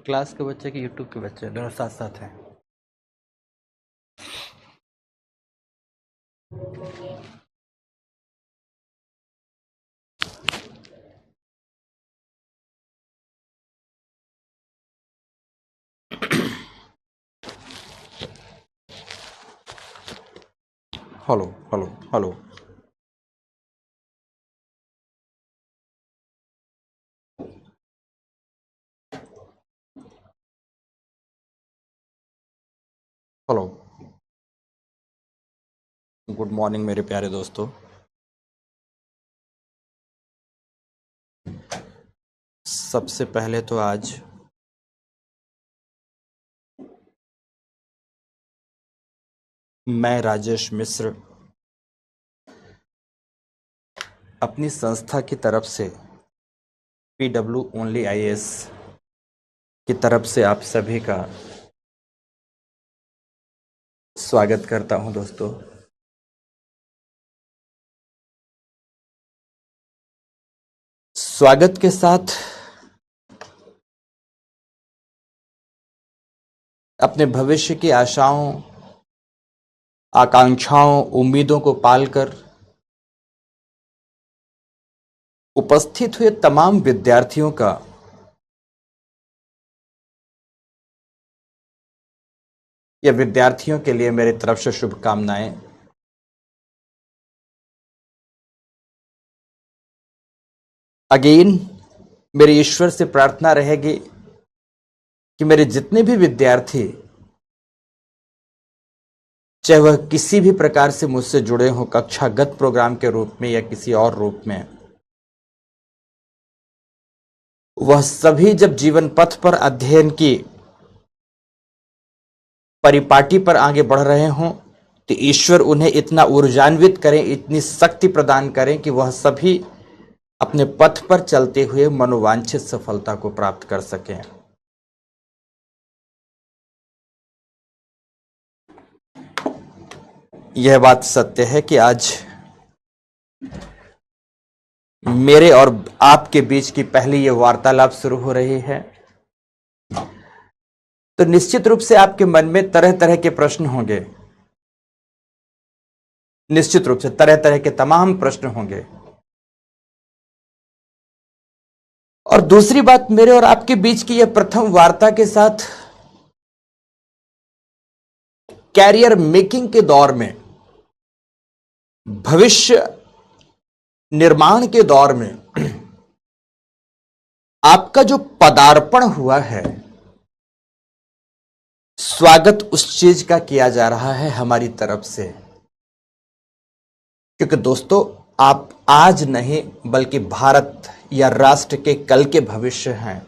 Class के बच्चे कि यूट्यूब के बच्चे दोनों साथ साथ हैं? Hello hello hello. Hello, good morning मेरे प्यारे दोस्तों। सबसे पहले तो आज मैं राजेश मिश्र अपनी संस्था की तरफ से PW ओनली IAS की तरफ से आप सभी का स्वागत करता हूं दोस्तों। स्वागत के साथ अपने भविष्य की आशाओं, आकांक्षाओं, उम्मीदों को पालकर उपस्थित हुए तमाम विद्यार्थियों का या विद्यार्थियों के लिए मेरी तरफ से शुभकामनाएं। अगेन मेरी ईश्वर से प्रार्थना रहेगी कि मेरे जितने भी विद्यार्थी, चाहे वह किसी भी प्रकार से मुझसे जुड़े हों, कक्षागत प्रोग्राम के रूप में या किसी और रूप में, वह सभी जब जीवन पथ पर अध्ययन की परिपाटी पर आगे बढ़ रहे हों तो ईश्वर उन्हें इतना ऊर्जान्वित करें, इतनी शक्ति प्रदान करें कि वह सभी अपने पथ पर चलते हुए मनोवांछित सफलता को प्राप्त कर सकें। यह बात सत्य है कि आज मेरे और आपके बीच की पहली यह वार्तालाप शुरू हो रही है, तो निश्चित रूप से आपके मन में तरह तरह के प्रश्न होंगे। निश्चित रूप से तरह तरह के तमाम प्रश्न होंगे। और दूसरी बात, मेरे और आपके बीच की यह प्रथम वार्ता के साथ कैरियर मेकिंग के दौर में, भविष्य निर्माण के दौर में आपका जो पदार्पण हुआ है, स्वागत उस चीज का किया जा रहा है हमारी तरफ से। क्योंकि दोस्तों, आप आज नहीं बल्कि भारत या राष्ट्र के कल के भविष्य हैं।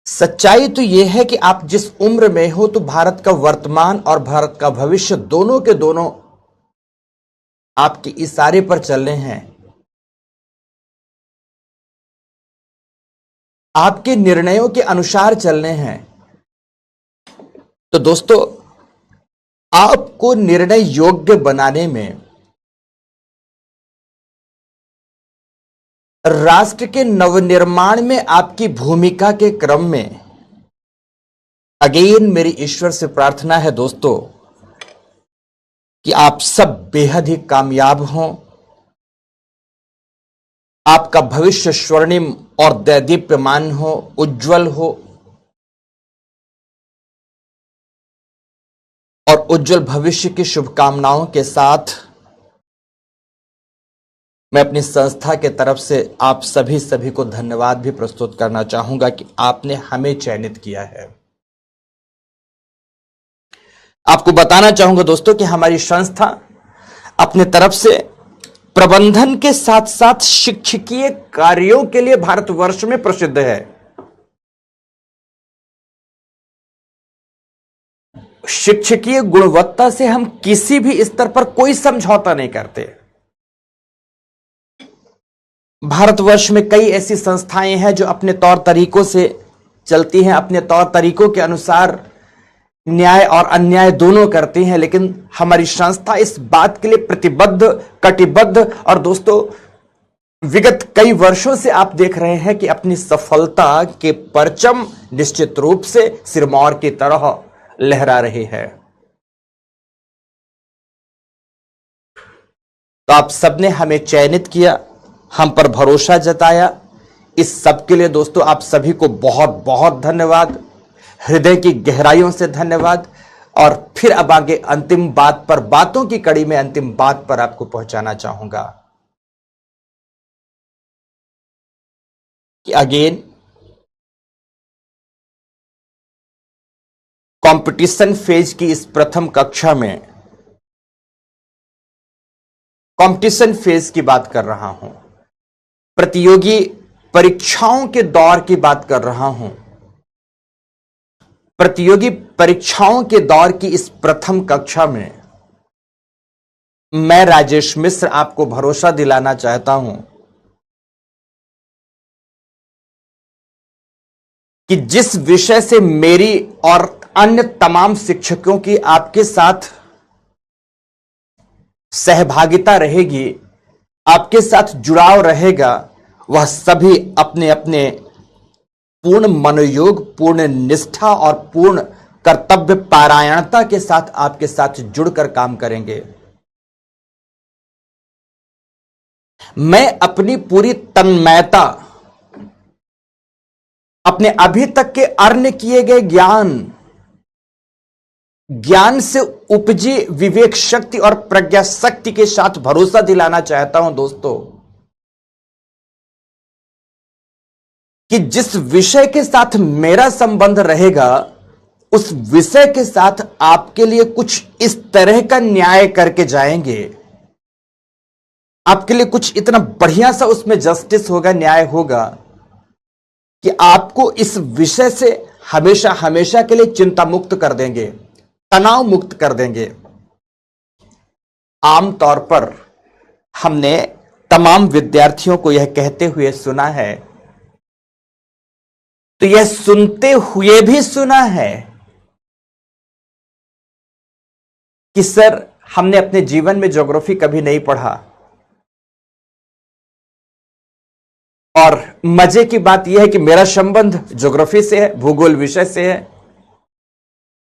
सच्चाई तो यह है कि आप जिस उम्र में हो, तो भारत का वर्तमान और भारत का भविष्य दोनों के दोनों आपके इशारे पर चल रहे हैं। आपके निर्णयों के अनुसार चल रहे हैं। तो दोस्तों, आपको निर्णय योग्य बनाने में, राष्ट्र के नवनिर्माण में आपकी भूमिका के क्रम में अगेन मेरी ईश्वर से प्रार्थना है दोस्तों कि आप सब बेहद ही कामयाब हों, आपका भविष्य स्वर्णिम और दैदीप्यमान हो, उज्जवल हो। और उज्जवल भविष्य की शुभकामनाओं के साथ मैं अपनी संस्था के तरफ से आप सभी को धन्यवाद भी प्रस्तुत करना चाहूंगा कि आपने हमें चयनित किया है। आपको बताना चाहूंगा दोस्तों कि हमारी संस्था अपने तरफ से प्रबंधन के साथ साथ शिक्षकीय कार्यों के लिए भारतवर्ष में प्रसिद्ध है। शिक्षकीय गुणवत्ता से हम किसी भी स्तर पर कोई समझौता नहीं करते। भारतवर्ष में कई ऐसी संस्थाएं हैं जो अपने तौर तरीकों से चलती हैं, अपने तौर तरीकों के अनुसार न्याय और अन्याय दोनों करती हैं, लेकिन हमारी संस्था इस बात के लिए प्रतिबद्ध, कटिबद्ध और दोस्तों विगत कई वर्षों से आप देख रहे हैं कि अपनी सफलता के परचम निश्चित रूप से सिरमौर की तरह लहरा रहे हैं। तो आप सबने हमें चयनित किया, हम पर भरोसा जताया। इस सब के लिए दोस्तों आप सभी को बहुत बहुत धन्यवाद, हृदय की गहराइयों से धन्यवाद। और फिर अब आगे अंतिम बात पर, बातों की कड़ी में अंतिम बात पर आपको पहुंचाना चाहूंगा कि अगेन कंपटीशन फेज की इस प्रथम कक्षा में कंपटीशन फेज की बात कर रहा हूं, प्रतियोगी परीक्षाओं के दौर की बात कर रहा हूं। प्रतियोगी परीक्षाओं के दौर की इस प्रथम कक्षा में मैं राजेश मिश्र आपको भरोसा दिलाना चाहता हूं कि जिस विषय से मेरी और अन्य तमाम शिक्षकों की आपके साथ सहभागिता रहेगी, आपके साथ जुड़ाव रहेगा, वह सभी अपने अपने पूर्ण मनोयोग, पूर्ण निष्ठा और पूर्ण कर्तव्य पारायणता के साथ आपके साथ जुड़कर काम करेंगे। मैं अपनी पूरी तन्मयता, अपने अभी तक के अर्न किए गए ज्ञान से उपजी विवेक शक्ति और प्रज्ञा शक्ति के साथ भरोसा दिलाना चाहता हूं दोस्तों कि जिस विषय के साथ मेरा संबंध रहेगा, उस विषय के साथ आपके लिए कुछ इस तरह का न्याय करके जाएंगे, आपके लिए कुछ इतना बढ़िया सा उसमें जस्टिस होगा, न्याय होगा कि आपको इस विषय से हमेशा हमेशा के लिए चिंता मुक्त कर देंगे, तनाव मुक्त कर देंगे। आमतौर पर हमने तमाम विद्यार्थियों को यह कहते हुए सुना है, तो यह सुनते हुए भी सुना है कि सर हमने अपने जीवन में ज्योग्राफी कभी नहीं पढ़ा। और मजे की बात यह है कि मेरा संबंध ज्योग्राफी से है, भूगोल विषय से है।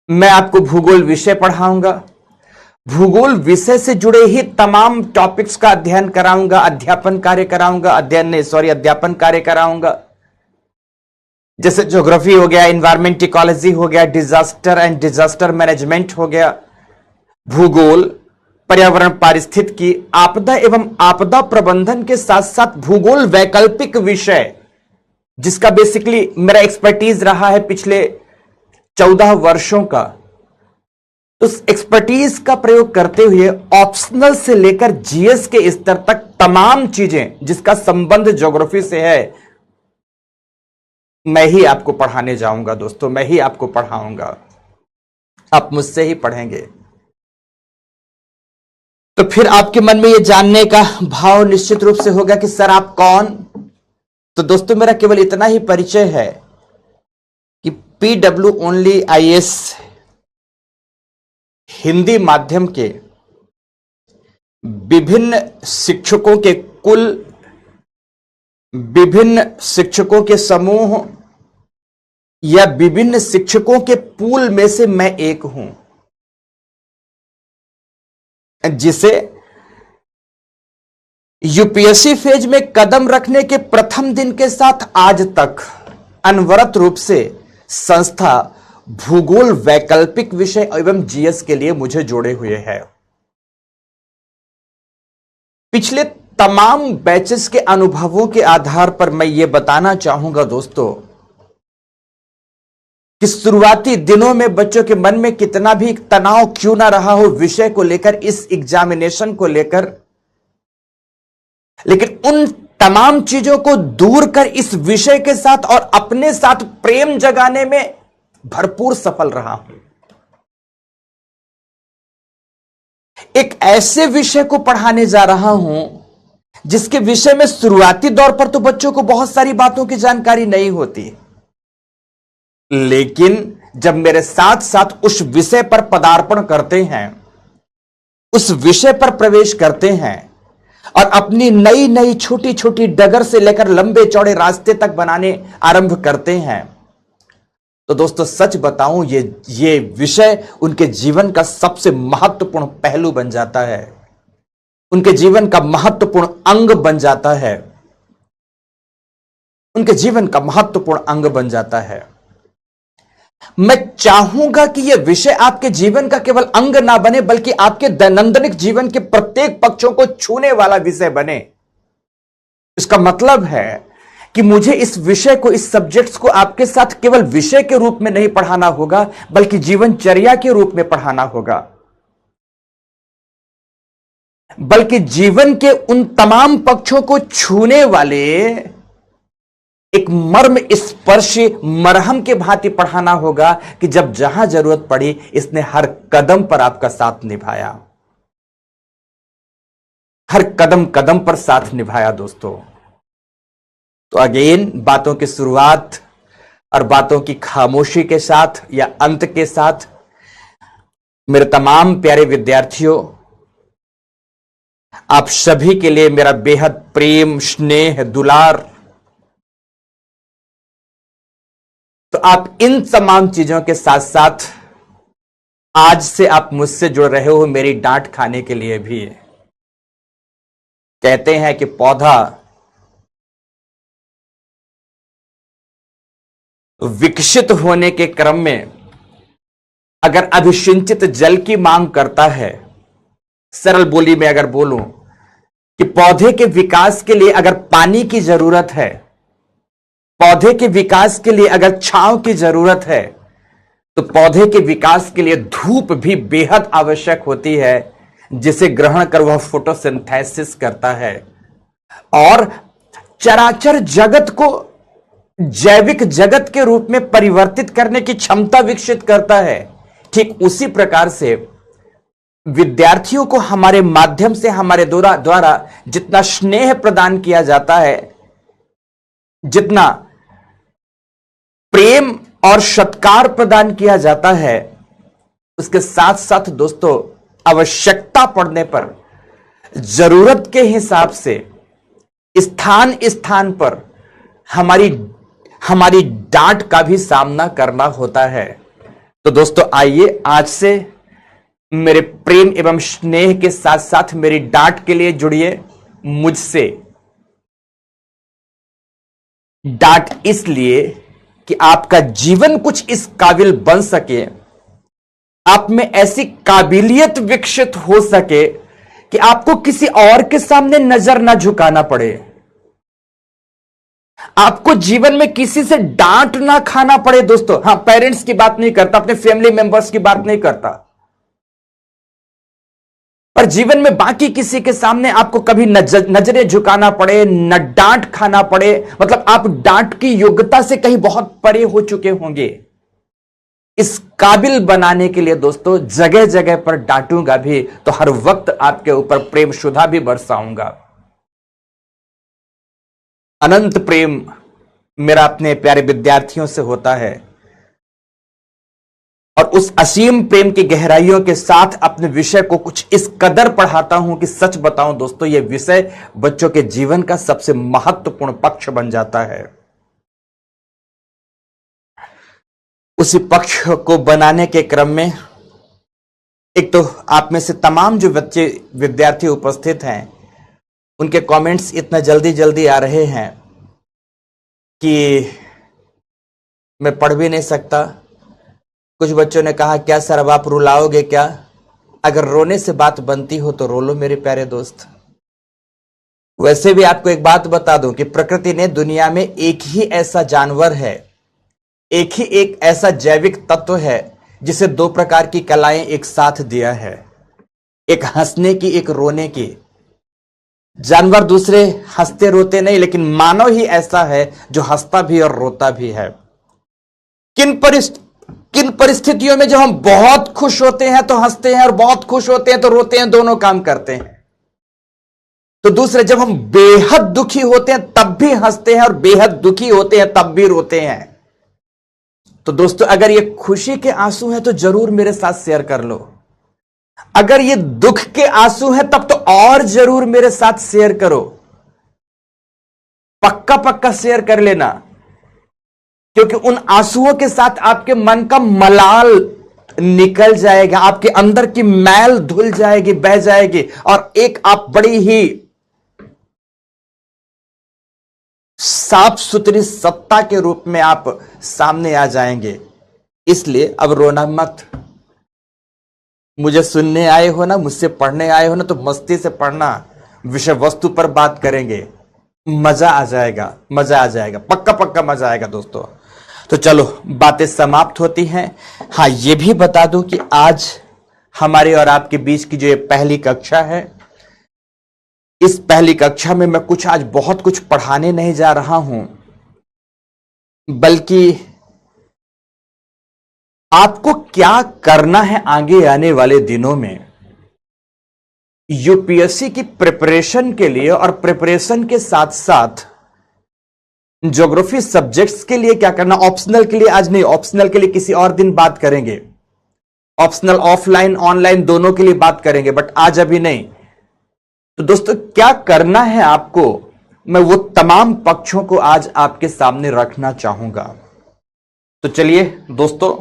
मैं आपको भूगोल विषय पढ़ाऊंगा, भूगोल विषय से जुड़े ही तमाम टॉपिक्स का अध्ययन कराऊंगा, अध्यापन कार्य कराऊंगा, अध्यापन कार्य कराऊंगा। जैसे ज्योग्राफी हो गया, एनवायरमेंट इकोलॉजी हो गया, डिजास्टर एंड डिजास्टर मैनेजमेंट हो गया, भूगोल, पर्यावरण पारिस्थितिकी, आपदा एवं आपदा प्रबंधन के साथ साथ भूगोल वैकल्पिक विषय, जिसका बेसिकली मेरा एक्सपर्टीज रहा है पिछले 14 वर्षों का। उस एक्सपर्टीज का प्रयोग करते हुए ऑप्शनल से लेकर जीएस के स्तर तक तमाम चीजें जिसका संबंध ज्योग्राफी से है, मैं ही आपको पढ़ाने जाऊंगा दोस्तों, मैं ही आपको पढ़ाऊंगा, आप मुझसे ही पढ़ेंगे। तो फिर आपके मन में यह जानने का भाव निश्चित रूप से होगा कि सर आप कौन? तो दोस्तों मेरा केवल इतना ही परिचय है कि PW ओनली IAS हिंदी माध्यम के विभिन्न शिक्षकों के कुल, विभिन्न शिक्षकों के समूह या विभिन्न शिक्षकों के पूल में से मैं एक हूं, जिसे यूपीएससी फेज में कदम रखने के प्रथम दिन के साथ आज तक अनवरत रूप से संस्था भूगोल वैकल्पिक विषय एवं जीएस के लिए मुझे जोड़े हुए है। पिछले तमाम बैचेस के अनुभवों के आधार पर मैं यह बताना चाहूंगा दोस्तों कि शुरुआती दिनों में बच्चों के मन में कितना भी तनाव क्यों ना रहा हो विषय को लेकर, इस एग्जामिनेशन को लेकर, लेकिन उन तमाम चीजों को दूर कर इस विषय के साथ और अपने साथ प्रेम जगाने में भरपूर सफल रहा हूं। एक ऐसे विषय को पढ़ाने जा रहा हूं जिसके विषय में शुरुआती दौर पर तो बच्चों को बहुत सारी बातों की जानकारी नहीं होती, लेकिन जब मेरे साथ साथ उस विषय पर पदार्पण करते हैं, उस विषय पर प्रवेश करते हैं और अपनी नई नई छोटी छोटी डगर से लेकर लंबे चौड़े रास्ते तक बनाने आरंभ करते हैं, तो दोस्तों सच बताऊं, ये विषय उनके जीवन का सबसे महत्वपूर्ण पहलू बन जाता है, उनके जीवन का महत्वपूर्ण अंग बन जाता है, उनके जीवन का महत्वपूर्ण अंग बन जाता है। मैं चाहूंगा कि यह विषय आपके जीवन का केवल अंग ना बने, बल्कि आपके दैनंदिन जीवन के प्रत्येक पक्षों को छूने वाला विषय बने। इसका मतलब है कि मुझे इस विषय को, इस सब्जेक्ट्स को आपके साथ केवल विषय के रूप में नहीं पढ़ाना होगा, बल्कि जीवनचर्या के रूप में पढ़ाना होगा, बल्कि जीवन के उन तमाम पक्षों को छूने वाले एक मर्म स्पर्शी मरहम के भांति पढ़ाना होगा कि जब जहां जरूरत पड़ी इसने हर कदम पर आपका साथ निभाया, हर कदम कदम पर साथ निभाया दोस्तों। तो अगेन बातों की शुरुआत और बातों की खामोशी के साथ या अंत के साथ मेरे तमाम प्यारे विद्यार्थियों, आप सभी के लिए मेरा बेहद प्रेम, स्नेह, दुलार। तो आप इन तमाम चीजों के साथ साथ आज से आप मुझसे जुड़ रहे हो मेरी डांट खाने के लिए भी। कहते हैं कि पौधा विकसित होने के क्रम में अगर अभिसिंचित जल की मांग करता है, सरल बोली में अगर बोलूं कि पौधे के विकास के लिए अगर पानी की जरूरत है, पौधे के विकास के लिए अगर छांव की जरूरत है, तो पौधे के विकास के लिए धूप भी बेहद आवश्यक होती है, जिसे ग्रहण कर वह फोटोसिंथेसिस करता है और चराचर जगत को जैविक जगत के रूप में परिवर्तित करने की क्षमता विकसित करता है। ठीक उसी प्रकार से विद्यार्थियों को हमारे माध्यम से, हमारे द्वारा जितना स्नेह प्रदान किया जाता है, जितना प्रेम और सत्कार प्रदान किया जाता है, उसके साथ साथ दोस्तों आवश्यकता पड़ने पर, जरूरत के हिसाब से, स्थान स्थान पर हमारी डांट का भी सामना करना होता है। तो दोस्तों आइए आज से मेरे प्रेम एवं स्नेह के साथ साथ मेरी डांट के लिए जुड़िए मुझसे। डांट इसलिए कि आपका जीवन कुछ इस काबिल बन सके, आप में ऐसी काबिलियत विकसित हो सके कि आपको किसी और के सामने नजर ना झुकाना पड़े, आपको जीवन में किसी से डांट ना खाना पड़े। दोस्तों हां, पेरेंट्स की बात नहीं करता, अपने फैमिली मेंबर्स की बात नहीं करता, पर जीवन में बाकी किसी के सामने आपको कभी नजरें झुकाना पड़े, न डांट खाना पड़े, मतलब आप डांट की योग्यता से कहीं बहुत परे हो चुके होंगे। इस काबिल बनाने के लिए दोस्तों जगह जगह पर डांटूंगा भी, तो हर वक्त आपके ऊपर प्रेम सुधा भी बरसाऊंगा। अनंत प्रेम मेरा अपने प्यारे विद्यार्थियों से होता है और उस असीम प्रेम की गहराइयों के साथ अपने विषय को कुछ इस कदर पढ़ाता हूं कि सच बताऊं दोस्तों, यह विषय बच्चों के जीवन का सबसे महत्वपूर्ण पक्ष बन जाता है। उसी पक्ष को बनाने के क्रम में एक तो आप में से तमाम जो बच्चे विद्यार्थी उपस्थित हैं, उनके कमेंट्स इतना जल्दी जल्दी आ रहे हैं कि मैं पढ़ भी नहीं सकता। कुछ बच्चों ने कहा क्या सर अब आप रुलाओगे क्या? अगर रोने से बात बनती हो तो रो लो मेरे प्यारे दोस्त। वैसे भी आपको एक बात बता दूं कि प्रकृति ने दुनिया में एक ही ऐसा जानवर है, एक ऐसा जैविक तत्व है जिसे दो प्रकार की कलाएं एक साथ दिया है, एक हंसने की, एक रोने की। जानवर दूसरे हंसते रोते नहीं, लेकिन मानव ही ऐसा है जो हंसता भी और रोता भी है। किन परिस्थितियों में जब हम बहुत खुश होते हैं तो हंसते हैं और बहुत खुश होते हैं तो रोते हैं, दोनों काम करते हैं। तो दूसरे जब हम बेहद दुखी होते हैं तब भी हंसते हैं और बेहद दुखी होते हैं तब भी रोते हैं। तो दोस्तों अगर ये खुशी के आंसू हैं तो जरूर मेरे साथ शेयर कर लो। अगर ये दुख के आंसू हैं तब तो और जरूर मेरे साथ शेयर करो, पक्का पक्का शेयर कर लेना, क्योंकि उन आंसुओं के साथ आपके मन का मलाल निकल जाएगा, आपके अंदर की मैल धुल जाएगी, बह जाएगी, और एक आप बड़ी ही साफ सुथरी सत्ता के रूप में आप सामने आ जाएंगे। इसलिए अब रोना मत। मुझे सुनने आए हो ना, मुझसे पढ़ने आए हो ना, तो मस्ती से पढ़ना, विषय वस्तु पर बात करेंगे, मजा आ जाएगा, मजा आ जाएगा, पक्का पक्का मजा आएगा दोस्तों। तो चलो बातें समाप्त होती हैं। हाँ, ये भी बता दूं कि आज हमारे और आपके बीच की जो ये पहली कक्षा है, इस पहली कक्षा में मैं आज बहुत कुछ पढ़ाने नहीं जा रहा हूं, बल्कि आपको क्या करना है आगे आने वाले दिनों में यूपीएससी की प्रिपरेशन के लिए, और प्रिपरेशन के साथ साथ ज्योग्राफी सब्जेक्ट्स के लिए क्या करना। ऑप्शनल के लिए आज नहीं, ऑप्शनल के लिए किसी और दिन बात करेंगे, ऑप्शनल ऑफलाइन ऑनलाइन दोनों के लिए बात करेंगे, बट आज अभी नहीं। तो दोस्तों क्या करना है आपको, मैं वो तमाम पक्षों को आज आपके सामने रखना चाहूंगा। तो चलिए दोस्तों,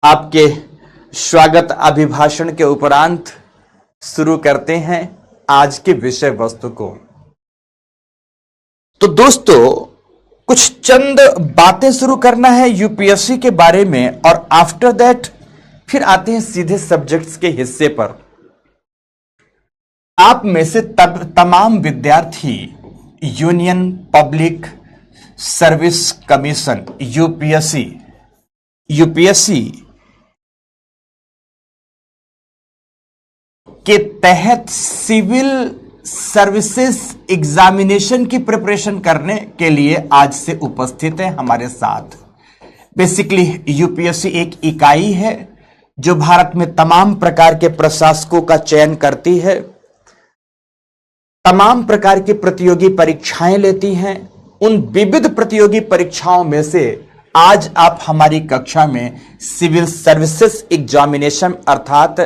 आपके स्वागत अभिभाषण के उपरांत शुरू करते हैं आज के विषय वस्तु को। तो दोस्तों कुछ चंद बातें शुरू करना है यूपीएससी के बारे में, और आफ्टर दैट फिर आते हैं सीधे सब्जेक्ट्स के हिस्से पर। आप में से तमाम विद्यार्थी union public service commission UPSC के तहत सिविल सर्विसेज एग्जामिनेशन की प्रिपरेशन करने के लिए आज से उपस्थित है हमारे साथ। बेसिकली यूपीएससी एक इकाई है जो भारत में तमाम प्रकार के प्रशासकों का चयन करती है, तमाम प्रकार की प्रतियोगी परीक्षाएं लेती हैं। उन विविध प्रतियोगी परीक्षाओं में से आज आप हमारी कक्षा में सिविल सर्विसेज एग्जामिनेशन अर्थात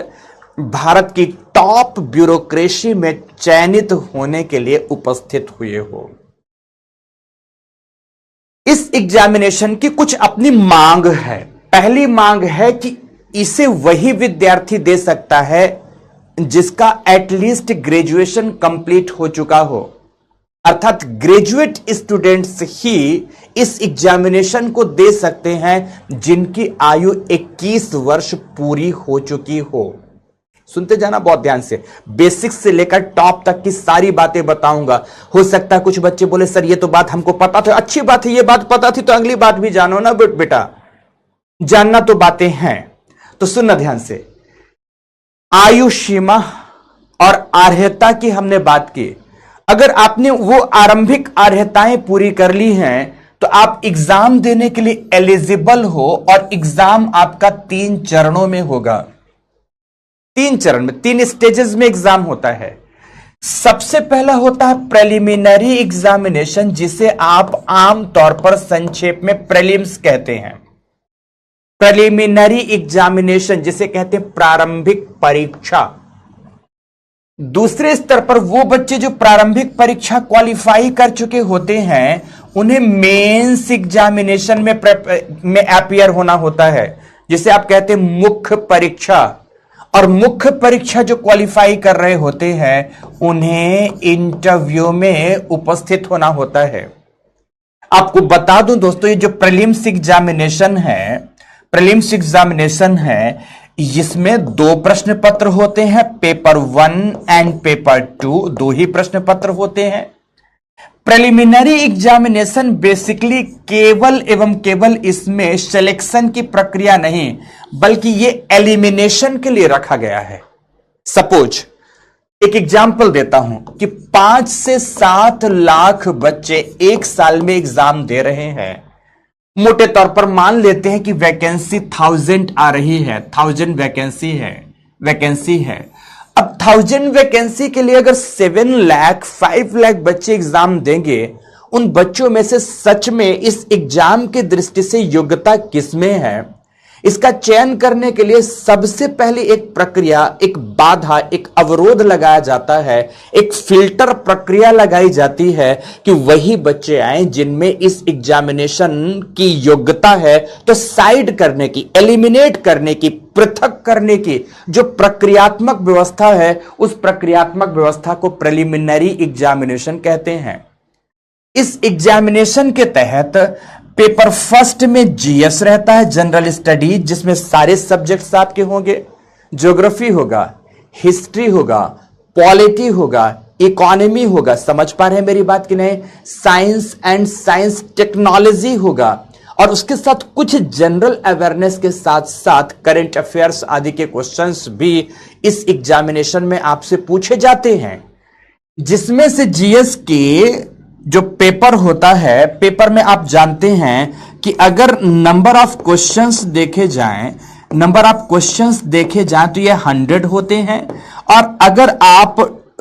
भारत की टॉप ब्यूरोक्रेसी में चयनित होने के लिए उपस्थित हुए हो। इस एग्जामिनेशन की कुछ अपनी मांग है। पहली मांग है कि इसे वही विद्यार्थी दे सकता है जिसका एटलीस्ट ग्रेजुएशन कंप्लीट हो चुका हो, अर्थात ग्रेजुएट स्टूडेंट्स ही इस एग्जामिनेशन को दे सकते हैं जिनकी आयु 21 वर्ष पूरी हो चुकी हो। सुनते जाना बहुत ध्यान से, बेसिक्स से लेकर टॉप तक की सारी बातें बताऊंगा। हो सकता है कुछ बच्चे बोले सर ये तो बात हमको पता था, अच्छी बात है, ये बात पता थी तो अगली बात भी जानो ना बेटा, जानना तो बातें हैं। तो सुनना ध्यान से, आयु सीमा और अर्हता की हमने बात की। अगर आपने वो आरंभिक अर्हताएं पूरी कर ली हैं तो आप एग्जाम देने के लिए एलिजिबल हो, और एग्जाम आपका 3 चरणों में होगा। 3 चरण में, 3 स्टेजेस में एग्जाम होता है। सबसे पहला होता है प्रीलिमिनरी एग्जामिनेशन, जिसे आप आमतौर पर संक्षेप में प्रीलिम्स कहते हैं। प्रीलिमिनरी एग्जामिनेशन जिसे कहते हैं प्रारंभिक परीक्षा। दूसरे स्तर पर वो बच्चे जो प्रारंभिक परीक्षा क्वालिफाई कर चुके होते हैं उन्हें मेंस एग्जामिनेशन में अपीयर होना होता है, जिसे आप कहते हैं मुख्य परीक्षा। और मुख्य परीक्षा जो क्वालिफाई कर रहे होते हैं उन्हें इंटरव्यू में उपस्थित होना होता है। आपको बता दूं दोस्तों, ये जो प्रीलिम्स एग्जामिनेशन है, इसमें 2 प्रश्न पत्र होते हैं, पेपर 1 एंड पेपर 2, 2 ही प्रश्न पत्र होते हैं। प्रीलिमिनरी एग्जामिनेशन बेसिकली केवल एवं केवल इसमें सिलेक्शन की प्रक्रिया नहीं, बल्कि ये एलिमिनेशन के लिए रखा गया है। सपोज एक एग्जाम्पल देता हूं कि 5 से 7 लाख बच्चे एक साल में एग्जाम दे रहे हैं। मोटे तौर पर मान लेते हैं कि वैकेंसी 1000 आ रही है, 1000 वैकेंसी है। अब 1000 वैकेंसी के लिए अगर 7 लाख 5 लाख बच्चे एग्जाम देंगे, उन बच्चों में से सच में इस एग्जाम की दृष्टि से योग्यता किसमें है, इसका चयन करने के लिए सबसे पहले एक प्रक्रिया, एक बाधा, एक अवरोध लगाया जाता है, एक फिल्टर प्रक्रिया लगाई जाती है कि वही बच्चे आए जिनमें इस एग्जामिनेशन की योग्यता है। तो साइड करने की, एलिमिनेट करने की, पृथक करने की जो प्रक्रियात्मक व्यवस्था है, उस प्रक्रियात्मक व्यवस्था को प्रिलिमिनरी एग्जामिनेशन कहते हैं। इस एग्जामिनेशन के तहत पेपर फर्स्ट में जीएस रहता है, जनरल स्टडीज, जिसमें सारे सब्जेक्ट्स आपके होंगे। ज्योग्राफी होगा, हिस्ट्री होगा, पॉलिटी होगा, इकोनॉमी होगा, समझ पा रहे हैं मेरी बात कि नहीं, साइंस एंड साइंस टेक्नोलॉजी होगा, और उसके साथ कुछ जनरल अवेयरनेस के साथ साथ करंट अफेयर्स आदि के क्वेश्चंस भी इस एग्जामिनेशन में आपसे पूछे जाते हैं। जिसमें से जीएस के जो पेपर होता है, पेपर में आप जानते हैं कि अगर नंबर ऑफ क्वेश्चंस देखे जाएं, तो ये 100 होते हैं, और अगर आप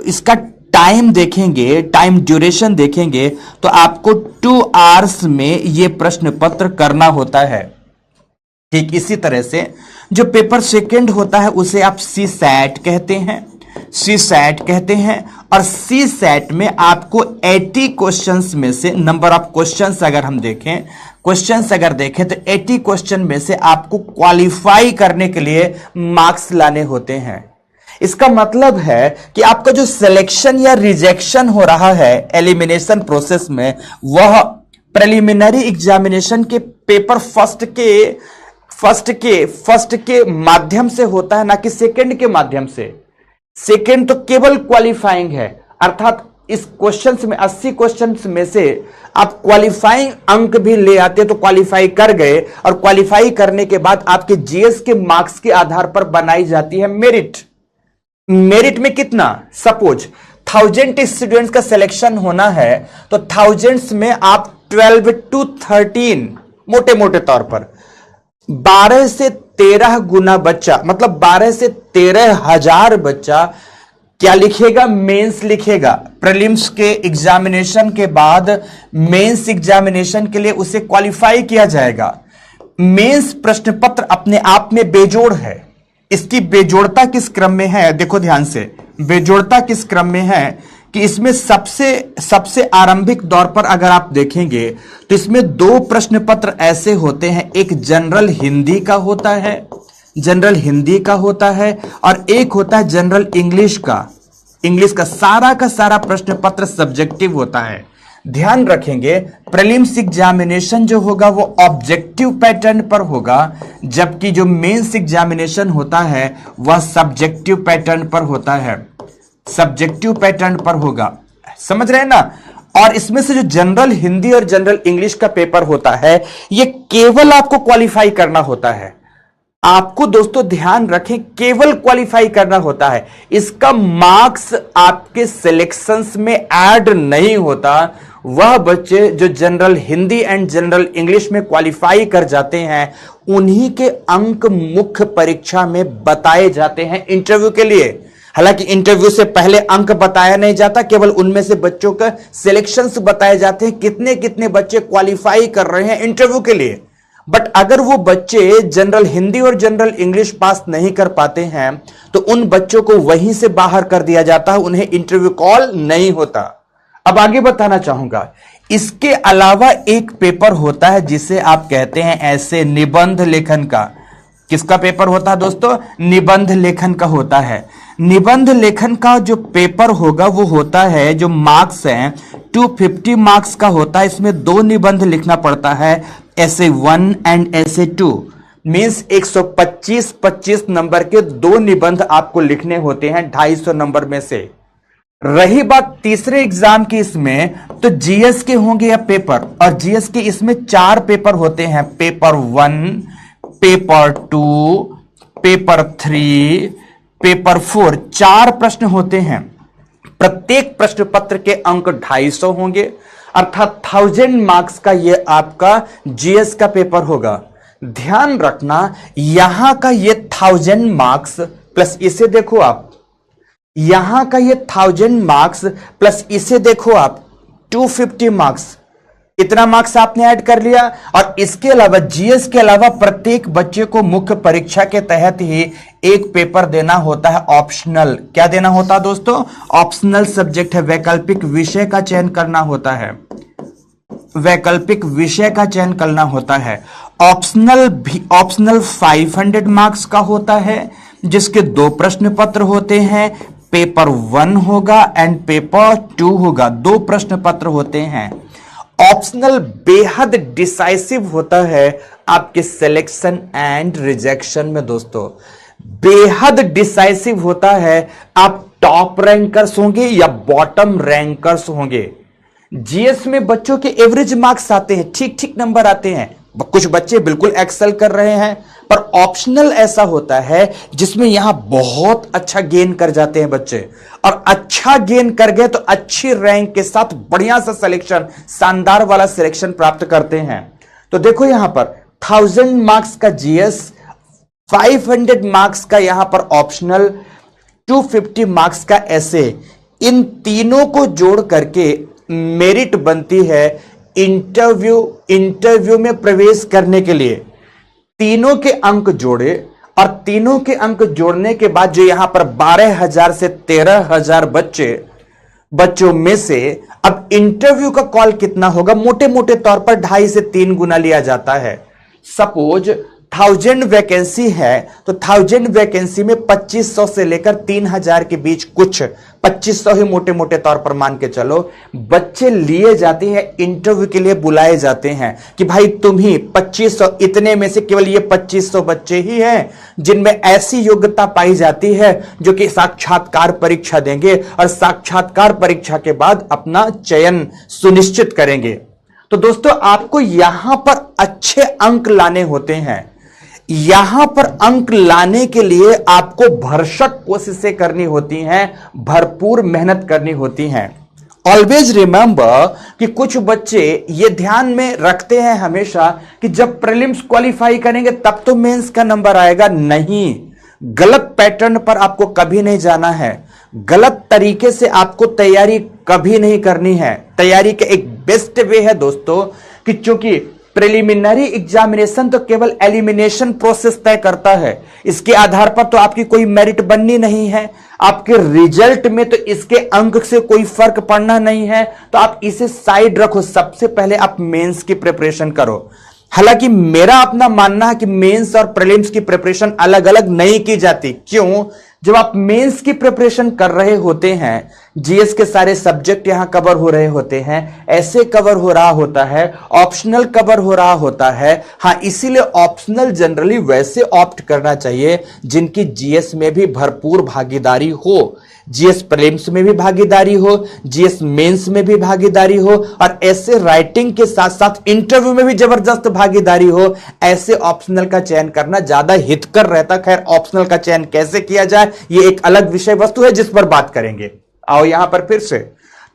इसका टाइम देखेंगे, टाइम ड्यूरेशन देखेंगे, तो आपको 2 आवर्स में ये प्रश्न पत्र करना होता है। ठीक इसी तरह से जो पेपर सेकंड होता है उसे आप सी सैट कहते हैं, और सी सैट में आपको 80 क्वेश्चंस में से, नंबर ऑफ क्वेश्चंस अगर हम देखें, तो 80 क्वेश्चन में से आपको क्वालिफाई करने के लिए मार्क्स लाने होते हैं। इसका मतलब है कि आपका जो सिलेक्शन या रिजेक्शन हो रहा है एलिमिनेशन प्रोसेस में, वह प्रिलिमिनरी एग्जामिनेशन के पेपर फर्स्ट के माध्यम से होता है, ना कि सेकंड के माध्यम से। सेकंड तो केवल क्वालिफाइंग है, अर्थात इस क्वेश्चंस में 80 क्वेश्चंस में से आप क्वालिफाइंग अंक भी ले आते तो क्वालिफाई कर गए, और क्वालिफाई करने के बाद आपके जीएस के मार्क्स के आधार पर बनाई जाती है मेरिट में कितना, सपोज 1000 स्टूडेंट्स का सिलेक्शन होना है, तो थाउजेंड्स में आप 12 to 13, मोटे मोटे तौर पर 12 से 13 गुना बच्चा, मतलब 12 से 13,000 बच्चा क्या लिखेगा, मेंस लिखेगा। प्रीलिम्स के एग्जामिनेशन के बाद मेंस एग्जामिनेशन के लिए उसे क्वालिफाई किया जाएगा। मेंस प्रश्न पत्र अपने आप में बेजोड़ है। इसकी बेजोड़ता किस क्रम में है, देखो ध्यान से, बेजोड़ता किस क्रम में है कि इसमें सबसे आरंभिक दौर पर अगर आप देखेंगे तो इसमें 2 प्रश्न पत्र ऐसे होते हैं, एक जनरल हिंदी का होता है और एक होता है जनरल इंग्लिश का सारा प्रश्न पत्र सब्जेक्टिव होता है। ध्यान रखेंगे, प्रीलिम्स एग्जामिनेशन जो होगा वो ऑब्जेक्टिव पैटर्न पर होगा, जबकि जो मेंस एग्जामिनेशन होता है वह सब्जेक्टिव पैटर्न पर होगा। समझ रहे हैं ना। और इसमें से जो जनरल हिंदी और जनरल इंग्लिश का पेपर होता है, ये केवल आपको क्वालिफाई करना होता है। आपको दोस्तों ध्यान रखें, केवल क्वालिफाई करना होता है। इसका मार्क्स आपके सिलेक्शंस में ऐड नहीं होता। वह बच्चे जो general Hindi and general English में क्वालिफाई कर जाते हैं, उन्हीं के अंक मुख्य परीक्षा में बताए जाते हैं इंटरव्यू के लिए। हालांकि इंटरव्यू से पहले अंक बताया नहीं जाता, केवल उनमें से बच्चों का सिलेक्शंस बताए जाते हैं, कितने कितने बच्चे क्वालिफाई कर रहे हैं इंटरव्यू के लिए। बट अगर वो बच्चे जनरल हिंदी और जनरल इंग्लिश पास नहीं कर पाते हैं, तो उन बच्चों को वहीं से बाहर कर दिया जाता है, उन्हें इंटरव्यू कॉल नहीं होता। अब आगे बताना चाहूंगा, इसके अलावा एक पेपर होता है जिसे आप कहते हैं ऐसे निबंध लेखन का। किसका पेपर होता है दोस्तों? निबंध लेखन का होता है। निबंध लेखन का जो पेपर होगा वो होता है, जो मार्क्स हैं 250 मार्क्स का होता है। इसमें 2 निबंध लिखना पड़ता है, ऐसे 1 एंड ऐसे 2, मीन्स 125 नंबर के 2 निबंध आपको लिखने होते हैं 250 नंबर में से। रही बात तीसरे एग्जाम की, इसमें तो जीएस के होंगे या पेपर, और जीएस के इसमें 4 पेपर होते हैं, पेपर 1, पेपर 2, पेपर 3, पेपर 4, 4 प्रश्न होते हैं। प्रत्येक प्रश्न पत्र के अंक 250 होंगे, अर्थात 1000 मार्क्स का ये आपका जीएस का पेपर होगा। ध्यान रखना, यहां का ये 1000 मार्क्स प्लस इसे देखो आप, यहां का ये 1000 मार्क्स प्लस इसे देखो आप 250 मार्क्स, इतना मार्क्स आपने ऐड कर लिया। और इसके अलावा जीएस के अलावा प्रत्येक बच्चे को मुख्य परीक्षा के तहत ही एक पेपर देना होता है ऑप्शनल। क्या देना होता है दोस्तों? ऑप्शनल सब्जेक्ट है, वैकल्पिक विषय का चयन करना होता है, वैकल्पिक विषय का चयन करना होता है। ऑप्शनल 500 मार्क्स का होता है, जिसके 2 प्रश्न पत्र होते हैं। पेपर 1 होगा एंड पेपर 2 होगा, 2 प्रश्न पत्र होते हैं। ऑप्शनल बेहद डिसाइसिव होता है आपके सिलेक्शन एंड रिजेक्शन में दोस्तों, बेहद डिसाइसिव होता है। आप टॉप रैंकर्स होंगे या बॉटम रैंकर्स होंगे। जीएस में बच्चों के एवरेज मार्क्स आते हैं, ठीक ठीक नंबर आते हैं, कुछ बच्चे बिल्कुल एक्सेल कर रहे हैं, पर ऑप्शनल ऐसा होता है जिसमें यहां बहुत अच्छा गेन कर जाते हैं बच्चे, और अच्छा गेन कर गए तो अच्छी रैंक के साथ बढ़िया सा सिलेक्शन, शानदार वाला सिलेक्शन प्राप्त करते हैं। तो देखो यहां पर 1000 मार्क्स का जीएस, 500 मार्क्स का यहां पर ऑप्शनल, 250 मार्क्स का ऐसे, इन तीनों को जोड़ करके मेरिट बनती है इंटरव्यू में प्रवेश करने के लिए। तीनों के अंक जोड़े, और तीनों के अंक जोड़ने के बाद जो यहां पर 12,000 से 13,000 बच्चों में से अब इंटरव्यू का कॉल कितना होगा? मोटे मोटे तौर पर 2.5 से 3 गुना लिया जाता है। सपोज 1000 वैकेंसी है तो 1000 वैकेंसी में 2500 से लेकर 3000 के बीच, कुछ 2500 ही मोटे मोटे तौर पर मान के चलो, बच्चे लिए जाते हैं, इंटरव्यू के लिए बुलाए जाते हैं कि भाई तुम ही 2500, इतने में से केवल ये 2500 बच्चे ही हैं जिनमें ऐसी योग्यता पाई जाती है जो कि साक्षात्कार परीक्षा देंगे और साक्षात्कार परीक्षा के बाद अपना चयन सुनिश्चित करेंगे। तो दोस्तों आपको यहां पर अच्छे अंक लाने होते हैं। यहां पर अंक लाने के लिए आपको भरसक कोशिशें करनी होती हैं, भरपूर मेहनत करनी होती हैं। ऑलवेज रिमेंबर कि कुछ बच्चे ये ध्यान में रखते हैं हमेशा कि जब प्रीलिम्स क्वालिफाई करेंगे तब तो मेंस का नंबर आएगा। नहीं, गलत पैटर्न पर आपको कभी नहीं जाना है, गलत तरीके से आपको तैयारी कभी नहीं करनी है। तैयारी का एक बेस्ट वे है दोस्तों कि चूंकि प्रिलिमिनरी एग्जामिनेशन तो केवल एलिमिनेशन प्रोसेस तय करता है, इसके आधार पर तो आपकी कोई मेरिट बननी नहीं है, आपके रिजल्ट में तो इसके अंक से कोई फर्क पड़ना नहीं है, तो आप इसे साइड रखो। सबसे पहले आप मेंस की प्रिपरेशन करो। हालांकि मेरा अपना मानना है कि मेंस और प्रीलिम्स की प्रिपरेशन अलग अलग नहीं की जाती। क्यों? जब आप मेंस की प्रिपरेशन कर रहे होते हैं, जीएस के सारे सब्जेक्ट यहां कवर हो रहे होते हैं, ऐसे कवर हो रहा होता है, ऑप्शनल कवर हो रहा होता है। हां, इसीलिए ऑप्शनल जनरली वैसे ऑप्ट करना चाहिए जिनकी जीएस में भी भरपूर भागीदारी हो, जीएस प्रीलिम्स में भी भागीदारी हो, जीएस मेंस में भी भागीदारी हो, और ऐसे राइटिंग के साथ साथ इंटरव्यू में भी जबरदस्त भागीदारी हो। ऐसे ऑप्शनल का चयन करना ज्यादा हितकर रहता। खैर, ऑप्शनल का चयन कैसे किया जाए ये एक अलग विषय वस्तु है जिस पर बात करेंगे। आओ यहां पर फिर से,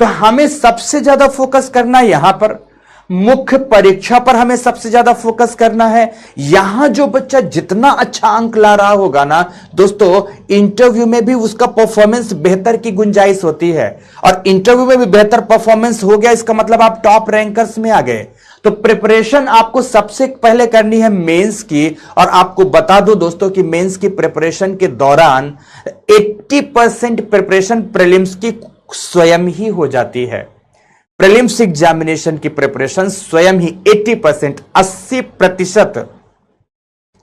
तो हमें सबसे ज्यादा फोकस करना यहां पर मुख्य परीक्षा पर, हमें सबसे ज्यादा फोकस करना है। यहां जो बच्चा जितना अच्छा अंक ला रहा होगा ना दोस्तों, इंटरव्यू में भी उसका परफॉर्मेंस बेहतर की गुंजाइश होती है, और इंटरव्यू में भी बेहतर परफॉर्मेंस हो गया इसका मतलब आप टॉप रैंकर्स में आ गए। तो प्रिपरेशन आपको सबसे पहले करनी है मेंस की, और आपको बता दो दोस्तों कि मेंस की प्रिपरेशन के दौरान 80% प्रिपरेशन प्रीलिम्स की स्वयं ही हो जाती है। प्रीलिम्स एग्जामिनेशन की प्रिपरेशन स्वयं ही 80%,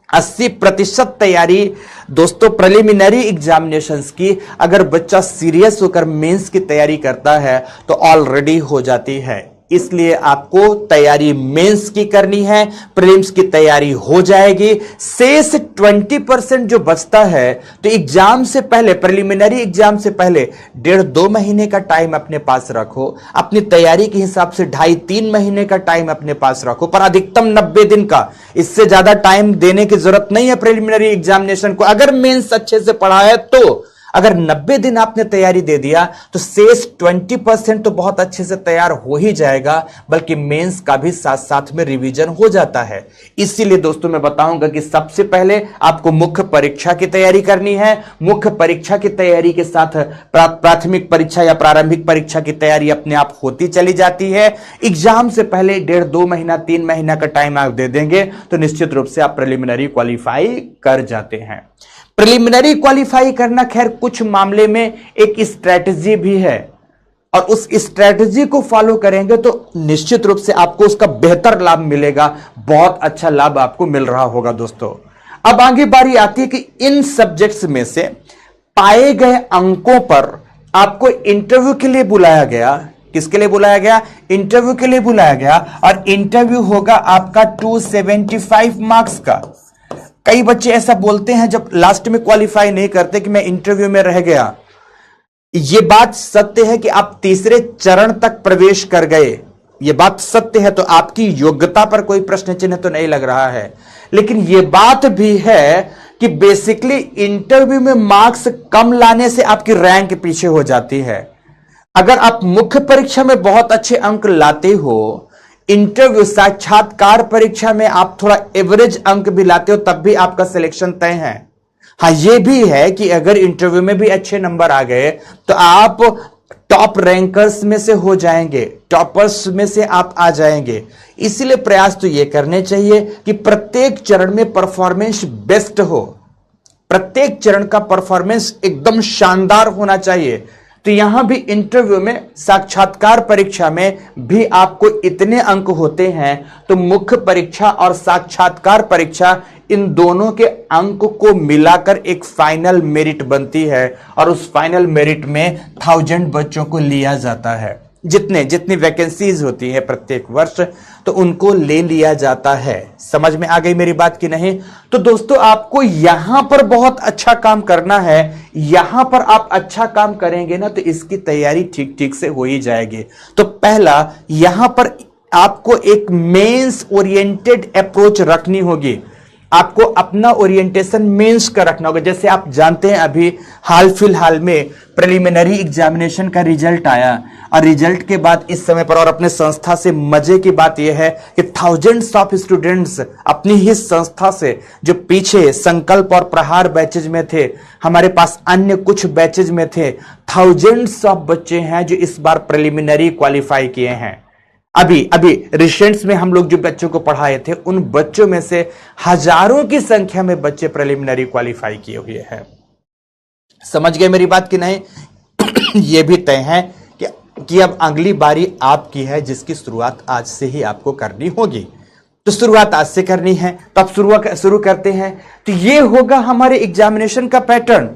80% तैयारी दोस्तों प्रिलिमिनरी एग्जामिनेशंस की अगर बच्चा सीरियस होकर मेंस की तैयारी करता है तो ऑलरेडी हो जाती है। इसलिए आपको तैयारी मेंस की करनी है, प्रीलिम्स की तैयारी हो जाएगी। शेष 20% जो बचता है तो एग्जाम से पहले, प्रिलिमिनरी एग्जाम से पहले 1.5-2 महीने का टाइम अपने पास रखो। अपनी तैयारी के हिसाब से 2.5-3 महीने का टाइम अपने पास रखो, पर अधिकतम 90 दिन का, इससे ज्यादा टाइम देने की जरूरत नहीं है प्रिलिमिनरी एग्जामिनेशन को। अगर मेंस अच्छे से पढ़ा है तो अगर 90 दिन आपने तैयारी दे दिया तो शेष 20% तो बहुत अच्छे से तैयार हो ही जाएगा, बल्कि मेंस का भी साथ साथ में रिवीजन हो जाता है। इसीलिए दोस्तों मैं बताऊंगा कि सबसे पहले आपको मुख्य परीक्षा की तैयारी करनी है। मुख्य परीक्षा की तैयारी के साथ प्राथमिक परीक्षा या प्रारंभिक परीक्षा की तैयारी अपने आप होती चली जाती है। एग्जाम से पहले 1.5-2 महीना 3 महीना का टाइम आप दे देंगे तो निश्चित रूप से आप प्रिलिमिनरी क्वालिफाई कर जाते हैं। प्रिलिमिनरी क्वालिफाई करना खैर कुछ मामले में एक स्ट्रेटजी भी है, और उस स्ट्रेटजी को फॉलो करेंगे तो निश्चित रूप से आपको उसका बेहतर लाभ मिलेगा, बहुत अच्छा लाभ आपको मिल रहा होगा दोस्तों। अब आगे बारी आती है कि इन सब्जेक्ट्स में से पाए गए अंकों पर आपको इंटरव्यू के लिए बुलाया गया। किसके लिए बुलाया गया? इंटरव्यू के लिए बुलाया गया, और इंटरव्यू होगा आपका 275 मार्क्स का। कई बच्चे ऐसा बोलते हैं जब लास्ट में क्वालिफाई नहीं करते कि मैं इंटरव्यू में रह गया। यह बात सत्य है कि आप तीसरे चरण तक प्रवेश कर गए, यह बात सत्य है, तो आपकी योग्यता पर कोई प्रश्न चिन्ह तो नहीं लग रहा है। लेकिन यह बात भी है कि बेसिकली इंटरव्यू में मार्क्स कम लाने से आपकी रैंक पीछे हो जाती है। अगर आप मुख्य परीक्षा में बहुत अच्छे अंक लाते हो, इंटरव्यू साक्षात्कार परीक्षा में आप थोड़ा एवरेज अंक भी लाते हो, तब भी आपका सिलेक्शन तय है। हाँ, यह भी है कि अगर इंटरव्यू में भी अच्छे नंबर आ गए तो आप टॉप रैंकर्स में से हो जाएंगे, टॉपर्स में से आप आ जाएंगे। इसीलिए प्रयास तो यह करने चाहिए कि प्रत्येक चरण में परफॉर्मेंस बेस्ट हो, प्रत्येक चरण का परफॉर्मेंस एकदम शानदार होना चाहिए। तो यहां भी इंटरव्यू में, साक्षात्कार परीक्षा में भी आपको इतने अंक होते हैं, तो मुख्य परीक्षा और साक्षात्कार परीक्षा इन दोनों के अंक को मिलाकर एक फाइनल मेरिट बनती है, और उस फाइनल मेरिट में 1000 बच्चों को लिया जाता है। जितनी वैकेंसीज होती है प्रत्येक वर्ष, तो उनको ले लिया जाता है। समझ में आ गई मेरी बात कि नहीं? तो दोस्तों आपको यहां पर बहुत अच्छा काम करना है। यहां पर आप अच्छा काम करेंगे ना तो इसकी तैयारी ठीक ठीक से हो ही जाएगी। तो पहला, यहां पर आपको एक मेंस ओरिएंटेड अप्रोच रखनी होगी। आपको अपना ओरिएंटेशन मेंस का रखना होगा। जैसे आप जानते हैं अभी हाल फिलहाल में प्रिलिमिनरी एग्जामिनेशन का रिजल्ट आया, और रिजल्ट के बाद इस समय पर, और अपने संस्था से मजे की बात यह है कि थाउजेंड्स ऑफ स्टूडेंट्स अपनी ही संस्था से, जो पीछे संकल्प और प्रहार बैचेज में थे, हमारे पास अन्य कुछ बैचेज में थे, थाउजेंड्स ऑफ बच्चे हैं जो इस बार प्रिलिमिनरी क्वालिफाई किए हैं। अभी रिसेंट्स में हम लोग जो बच्चों को पढ़ाए थे, उन बच्चों में से हजारों की संख्या में बच्चे प्रिलिमिनरी क्वालिफाई किए हुए हैं। समझ गए मेरी बात कि नहीं? यह भी तय है कि अब अगली बारी आपकी है, जिसकी शुरुआत आज से ही आपको करनी होगी। तो शुरुआत आज से करनी है, तो अब शुरू करते हैं। तो यह होगा हमारे एग्जामिनेशन का पैटर्न,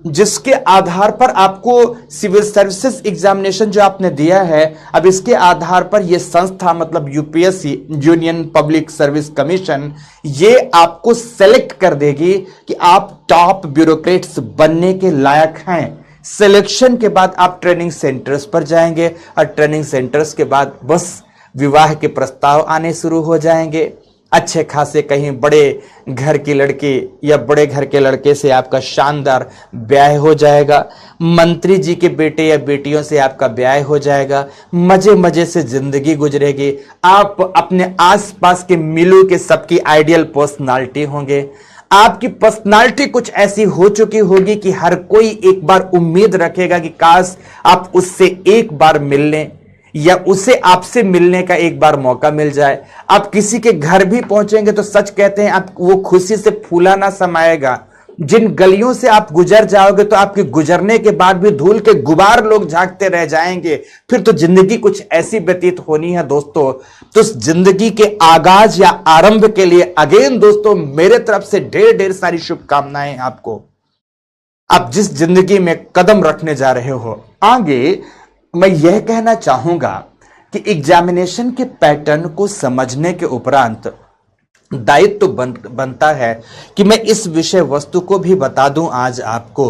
जिसके आधार पर आपको सिविल सर्विसेज एग्जामिनेशन जो आपने दिया है, अब इसके आधार पर यह संस्था, मतलब UPSC, union public service commission, ये आपको सेलेक्ट कर देगी कि आप टॉप ब्यूरोक्रेट्स बनने के लायक हैं। सिलेक्शन के बाद आप ट्रेनिंग सेंटर्स पर जाएंगे, और ट्रेनिंग सेंटर्स के बाद बस विवाह के प्रस्ताव आने शुरू हो जाएंगे। अच्छे खासे कहीं बड़े घर की लड़की या बड़े घर के लड़के से आपका शानदार ब्याह हो जाएगा, मंत्री जी के बेटे या बेटियों से आपका ब्याह हो जाएगा, मजे मजे से जिंदगी गुजरेगी। आप अपने आसपास के मिलों के सबकी आइडियल पर्सनालिटी होंगे। आपकी पर्सनालिटी कुछ ऐसी हो चुकी होगी कि हर कोई एक बार उम्मीद रखेगा कि काश आप उससे एक बार मिल लें, या उसे आपसे मिलने का एक बार मौका मिल जाए। आप किसी के घर भी पहुंचेंगे तो सच कहते हैं, आप वो खुशी से फूला ना समाएगा। जिन गलियों से आप गुजर जाओगे तो आपके गुजरने के बाद भी धूल के गुबार लोग झांकते रह जाएंगे। फिर तो जिंदगी कुछ ऐसी व्यतीत होनी है दोस्तों। तो उस जिंदगी के आगाज या आरंभ के लिए अगेन दोस्तों मेरे तरफ से ढेर ढेर सारी शुभकामनाएं आपको, आप जिस जिंदगी में कदम रखने जा रहे हो। आगे मैं यह कहना चाहूंगा कि एग्जामिनेशन के पैटर्न को समझने के उपरांत दायित्व बनता है कि मैं इस विषय वस्तु को भी बता दूं आज आपको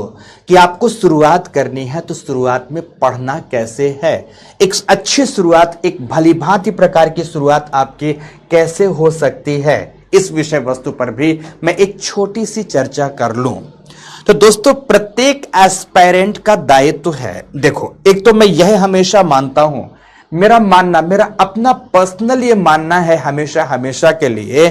कि आपको शुरुआत करनी है तो शुरुआत में पढ़ना कैसे है। एक अच्छी शुरुआत, एक भलीभांति प्रकार की शुरुआत आपकी कैसे हो सकती है, इस विषय वस्तु पर भी मैं एक छोटी सी चर्चा कर लूं। तो दोस्तों प्रत्येक एस्पायरेंट का दायित्व है। देखो, एक तो मैं यह हमेशा मानता हूं, मेरा अपना पर्सनल ये मानना है हमेशा हमेशा के लिए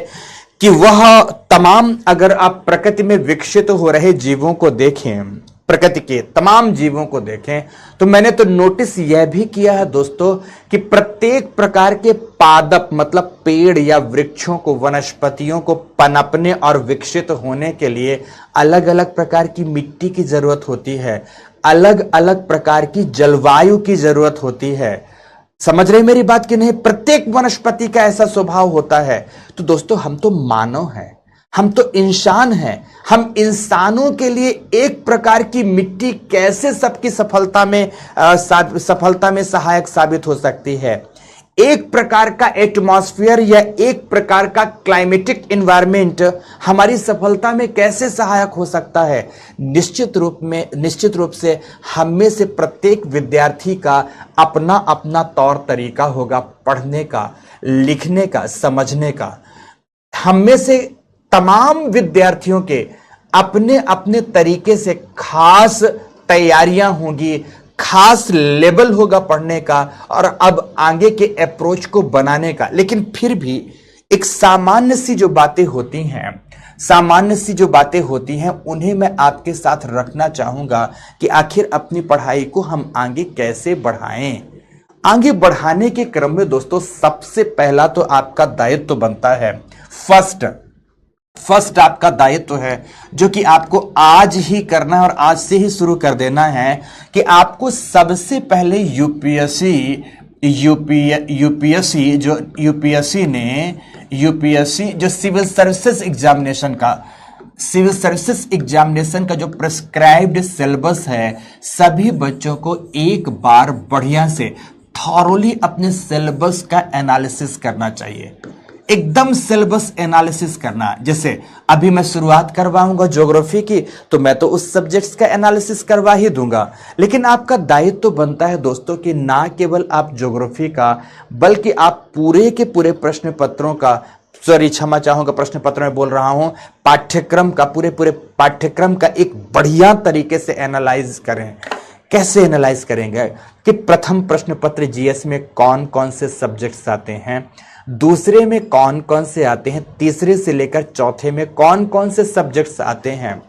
कि वह तमाम, अगर आप प्रकृति में विकसित हो रहे जीवों को देखें, प्रकृति के तमाम जीवों को देखें, तो मैंने तो नोटिस यह भी किया है दोस्तों कि प्रत्येक प्रकार के पादप, मतलब पेड़ या वृक्षों को, वनस्पतियों को पनपने और विकसित होने के लिए अलग अलग प्रकार की मिट्टी की जरूरत होती है, अलग अलग प्रकार की जलवायु की जरूरत होती है। समझ रहे मेरी बात कि नहीं? प्रत्येक वनस्पति का ऐसा स्वभाव होता है। तो दोस्तों हम तो मानव हैं, हम तो इंसान हैं। हम इंसानों के लिए एक प्रकार की मिट्टी कैसे सबकी सफलता में सहायक साबित हो सकती है? एक प्रकार का एटमॉस्फेयर या एक प्रकार का क्लाइमेटिक एनवायरनमेंट हमारी सफलता में कैसे सहायक हो सकता है? निश्चित रूप से हम में से प्रत्येक विद्यार्थी का अपना अपना तौर तरीका होगा पढ़ने का, लिखने का, समझने का। हम में से तमाम विद्यार्थियों के अपने अपने तरीके से खास तैयारियां होंगी, खास लेवल होगा पढ़ने का और अब आगे के अप्रोच को बनाने का। लेकिन फिर भी एक सामान्य सी जो बातें होती हैं उन्हें मैं आपके साथ रखना चाहूंगा कि आखिर अपनी पढ़ाई को हम आगे कैसे बढ़ाएं। आगे बढ़ाने के क्रम में दोस्तों सबसे पहला तो आपका दायित्व बनता है, फर्स्ट आपका दायित्व है जो कि आपको आज ही करना है और आज से ही शुरू कर देना है कि आपको सबसे पहले यूपीएससी जो सिविल सर्विसेज एग्जामिनेशन का जो प्रिस्क्राइब्ड सिलेबस है, सभी बच्चों को एक बार बढ़िया से थॉरोली अपने सिलेबस का एनालिसिस करना चाहिए। एकदम सिलेबस एनालिसिस करना। जैसे अभी मैं शुरुआत करवाऊंगा ज्योग्राफी की, तो मैं तो उस सब्जेक्ट्स का एनालिसिस करवा ही दूंगा। लेकिन आपका दायित्व तो बनता है दोस्तों कि ना केवल आप ज्योग्राफी का, बल्कि आप पूरे के पूरे प्रश्न पत्रों का, क्षमा चाहूंगा प्रश्न पत्र में बोल रहा हूं, पाठ्यक्रम का, पूरे पाठ्यक्रम का एक बढ़िया तरीके से एनालाइज करें। कैसे एनालाइज करेंगे कि प्रथम प्रश्न पत्र जीएस में कौन कौन से सब्जेक्ट्स आते हैं, दूसरे में कौन कौन से आते हैं, तीसरे से लेकर चौथे में कौन कौन से सब्जेक्ट्स आते हैं।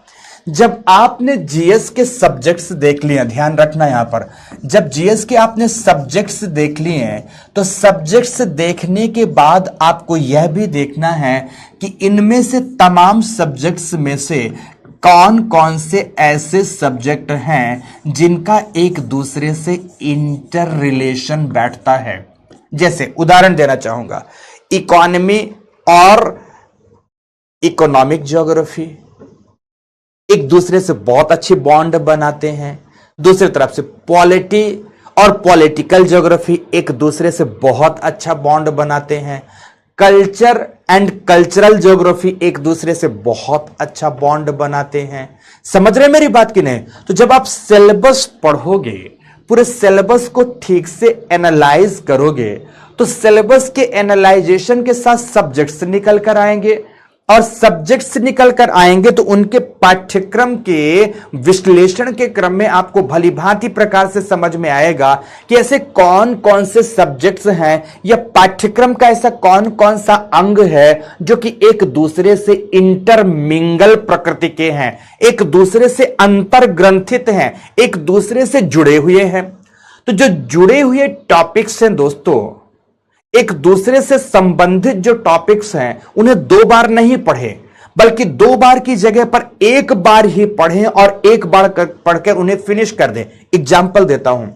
जब आपने जीएस के सब्जेक्ट्स देख लिए, ध्यान रखना यहां पर, जब जीएस के आपने सब्जेक्ट्स देख लिए हैं तो सब्जेक्ट्स देखने के बाद आपको यह भी देखना है कि इनमें से तमाम सब्जेक्ट्स में से कौन कौन से ऐसे सब्जेक्ट हैं जिनका एक दूसरे से इंटर रिलेशन बैठता है। जैसे उदाहरण देना चाहूंगा, इकोनॉमी और इकोनॉमिक ज्योग्राफी एक दूसरे से बहुत अच्छी बॉन्ड बनाते हैं। दूसरी तरफ से पॉलिटी और पॉलिटिकल ज्योग्राफी एक दूसरे से बहुत अच्छा बॉन्ड बनाते हैं। कल्चर एंड कल्चरल ज्योग्राफी एक दूसरे से बहुत अच्छा बॉन्ड बनाते हैं। समझ रहे मेरी बात की नहीं? तो जब आप सिलेबस पढ़ोगे, पूरे सिलेबस को ठीक से एनालाइज करोगे, तो सिलेबस के एनालाइजेशन के साथ सब्जेक्ट्स निकल कर आएंगे और सब्जेक्ट्स निकल कर आएंगे तो उनके पाठ्यक्रम के विश्लेषण के क्रम में आपको भली भांति प्रकार से समझ में आएगा कि ऐसे कौन कौन से सब्जेक्ट्स हैं या पाठ्यक्रम का ऐसा कौन कौन सा अंग है जो कि एक दूसरे से इंटरमिंगल प्रकृति के हैं, एक दूसरे से अंतर्ग्रंथित हैं, एक दूसरे से जुड़े हुए हैं। तो जो जुड़े हुए टॉपिक्स हैं दोस्तों, एक दूसरे से संबंधित जो टॉपिक्स हैं, उन्हें दो बार नहीं पढ़े, बल्कि दो बार की जगह पर एक बार ही पढ़ें और एक बार पढ़कर उन्हें फिनिश कर दें। एग्जाम्पल देता हूं,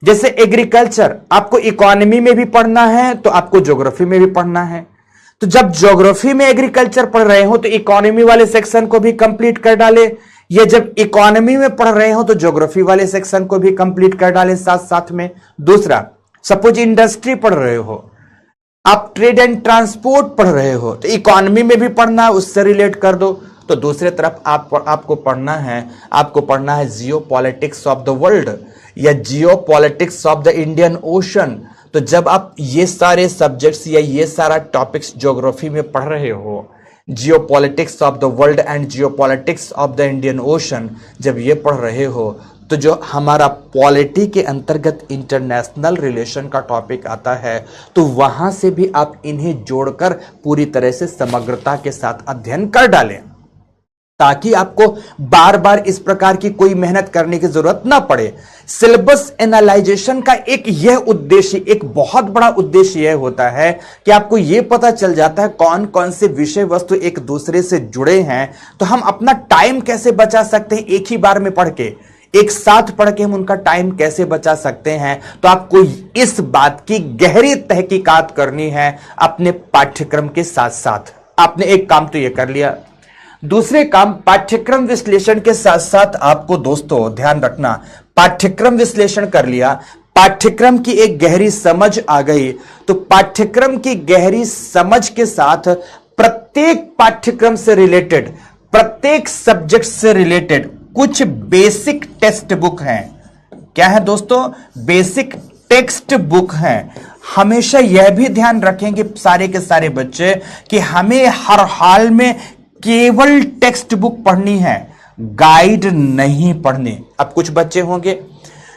जैसे एग्रीकल्चर आपको इकोनॉमी में भी पढ़ना है तो आपको ज्योग्राफी में भी पढ़ना है। तो जब ज्योग्राफी में एग्रीकल्चर पढ़ रहे हो तो इकोनॉमी वाले सेक्शन को भी कंप्लीट कर डाले, या जब इकोनॉमी में पढ़ रहे हो तो ज्योग्राफी वाले सेक्शन को भी कंप्लीट कर डाले साथ साथ में। दूसरा, सपोज इंडस्ट्री पढ़ रहे हो, आप ट्रेड एंड ट्रांसपोर्ट पढ़ रहे हो तो इकोनॉमी में भी पढ़ना है, उससे रिलेट कर दो। तो दूसरे तरफ आपको पढ़ना है geopolitics of the world या geopolitics of the Indian Ocean. तो जब आप ये सारे सब्जेक्ट्स या ये सारा टॉपिक्स ज्योग्राफी में पढ़ रहे हो geopolitics of the world and geopolitics of the Indian ocean जब ये पढ़ रहे हो तो जो हमारा पॉलिटी के अंतर्गत इंटरनेशनल रिलेशन का टॉपिक आता है तो वहां से भी आप इन्हें जोड़कर पूरी तरह से समग्रता के साथ अध्ययन कर डालें, ताकि आपको बार बार इस प्रकार की कोई मेहनत करने की जरूरत ना पड़े। सिलेबस एनालाइजेशन का एक यह उद्देश्य, एक बहुत बड़ा उद्देश्य यह होता है कि आपको यह पता चल जाता है कौन कौन से विषय वस्तु एक दूसरे से जुड़े हैं, तो हम अपना टाइम कैसे बचा सकते हैं, एक ही बार में पढ़ के, एक साथ पढ़ के हम उनका टाइम कैसे बचा सकते हैं। तो आपको इस बात की गहरी तहकीकात करनी है अपने पाठ्यक्रम के साथ साथ। आपने एक काम तो यह कर लिया, दूसरे काम पाठ्यक्रम विश्लेषण के साथ साथ आपको दोस्तों ध्यान रखना, पाठ्यक्रम विश्लेषण कर लिया, पाठ्यक्रम की एक गहरी समझ आ गई, तो पाठ्यक्रम की गहरी समझ के साथ प्रत्येक पाठ्यक्रम से रिलेटेड, प्रत्येक सब्जेक्ट से रिलेटेड कुछ बेसिक टेक्स्ट बुक हैं। क्या है दोस्तों? बेसिक टेक्स्ट बुक हैं। हमेशा यह भी ध्यान रखेंगे सारे के सारे बच्चे कि हमें हर हाल में केवल टेक्स्ट बुक पढ़नी है, गाइड नहीं पढ़नी। अब कुछ बच्चे होंगे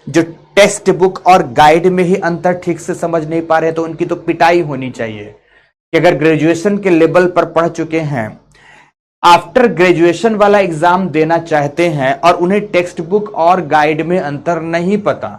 जो टेक्स्ट बुक और गाइड में ही अंतर ठीक से समझ नहीं पा रहे, तो उनकी तो पिटाई होनी चाहिए कि अगर ग्रेजुएशन के लेवल पर पढ़ चुके हैं, आफ्टर ग्रेजुएशन वाला एग्जाम देना चाहते हैं और उन्हें टेक्स्ट बुक और गाइड में अंतर नहीं पता।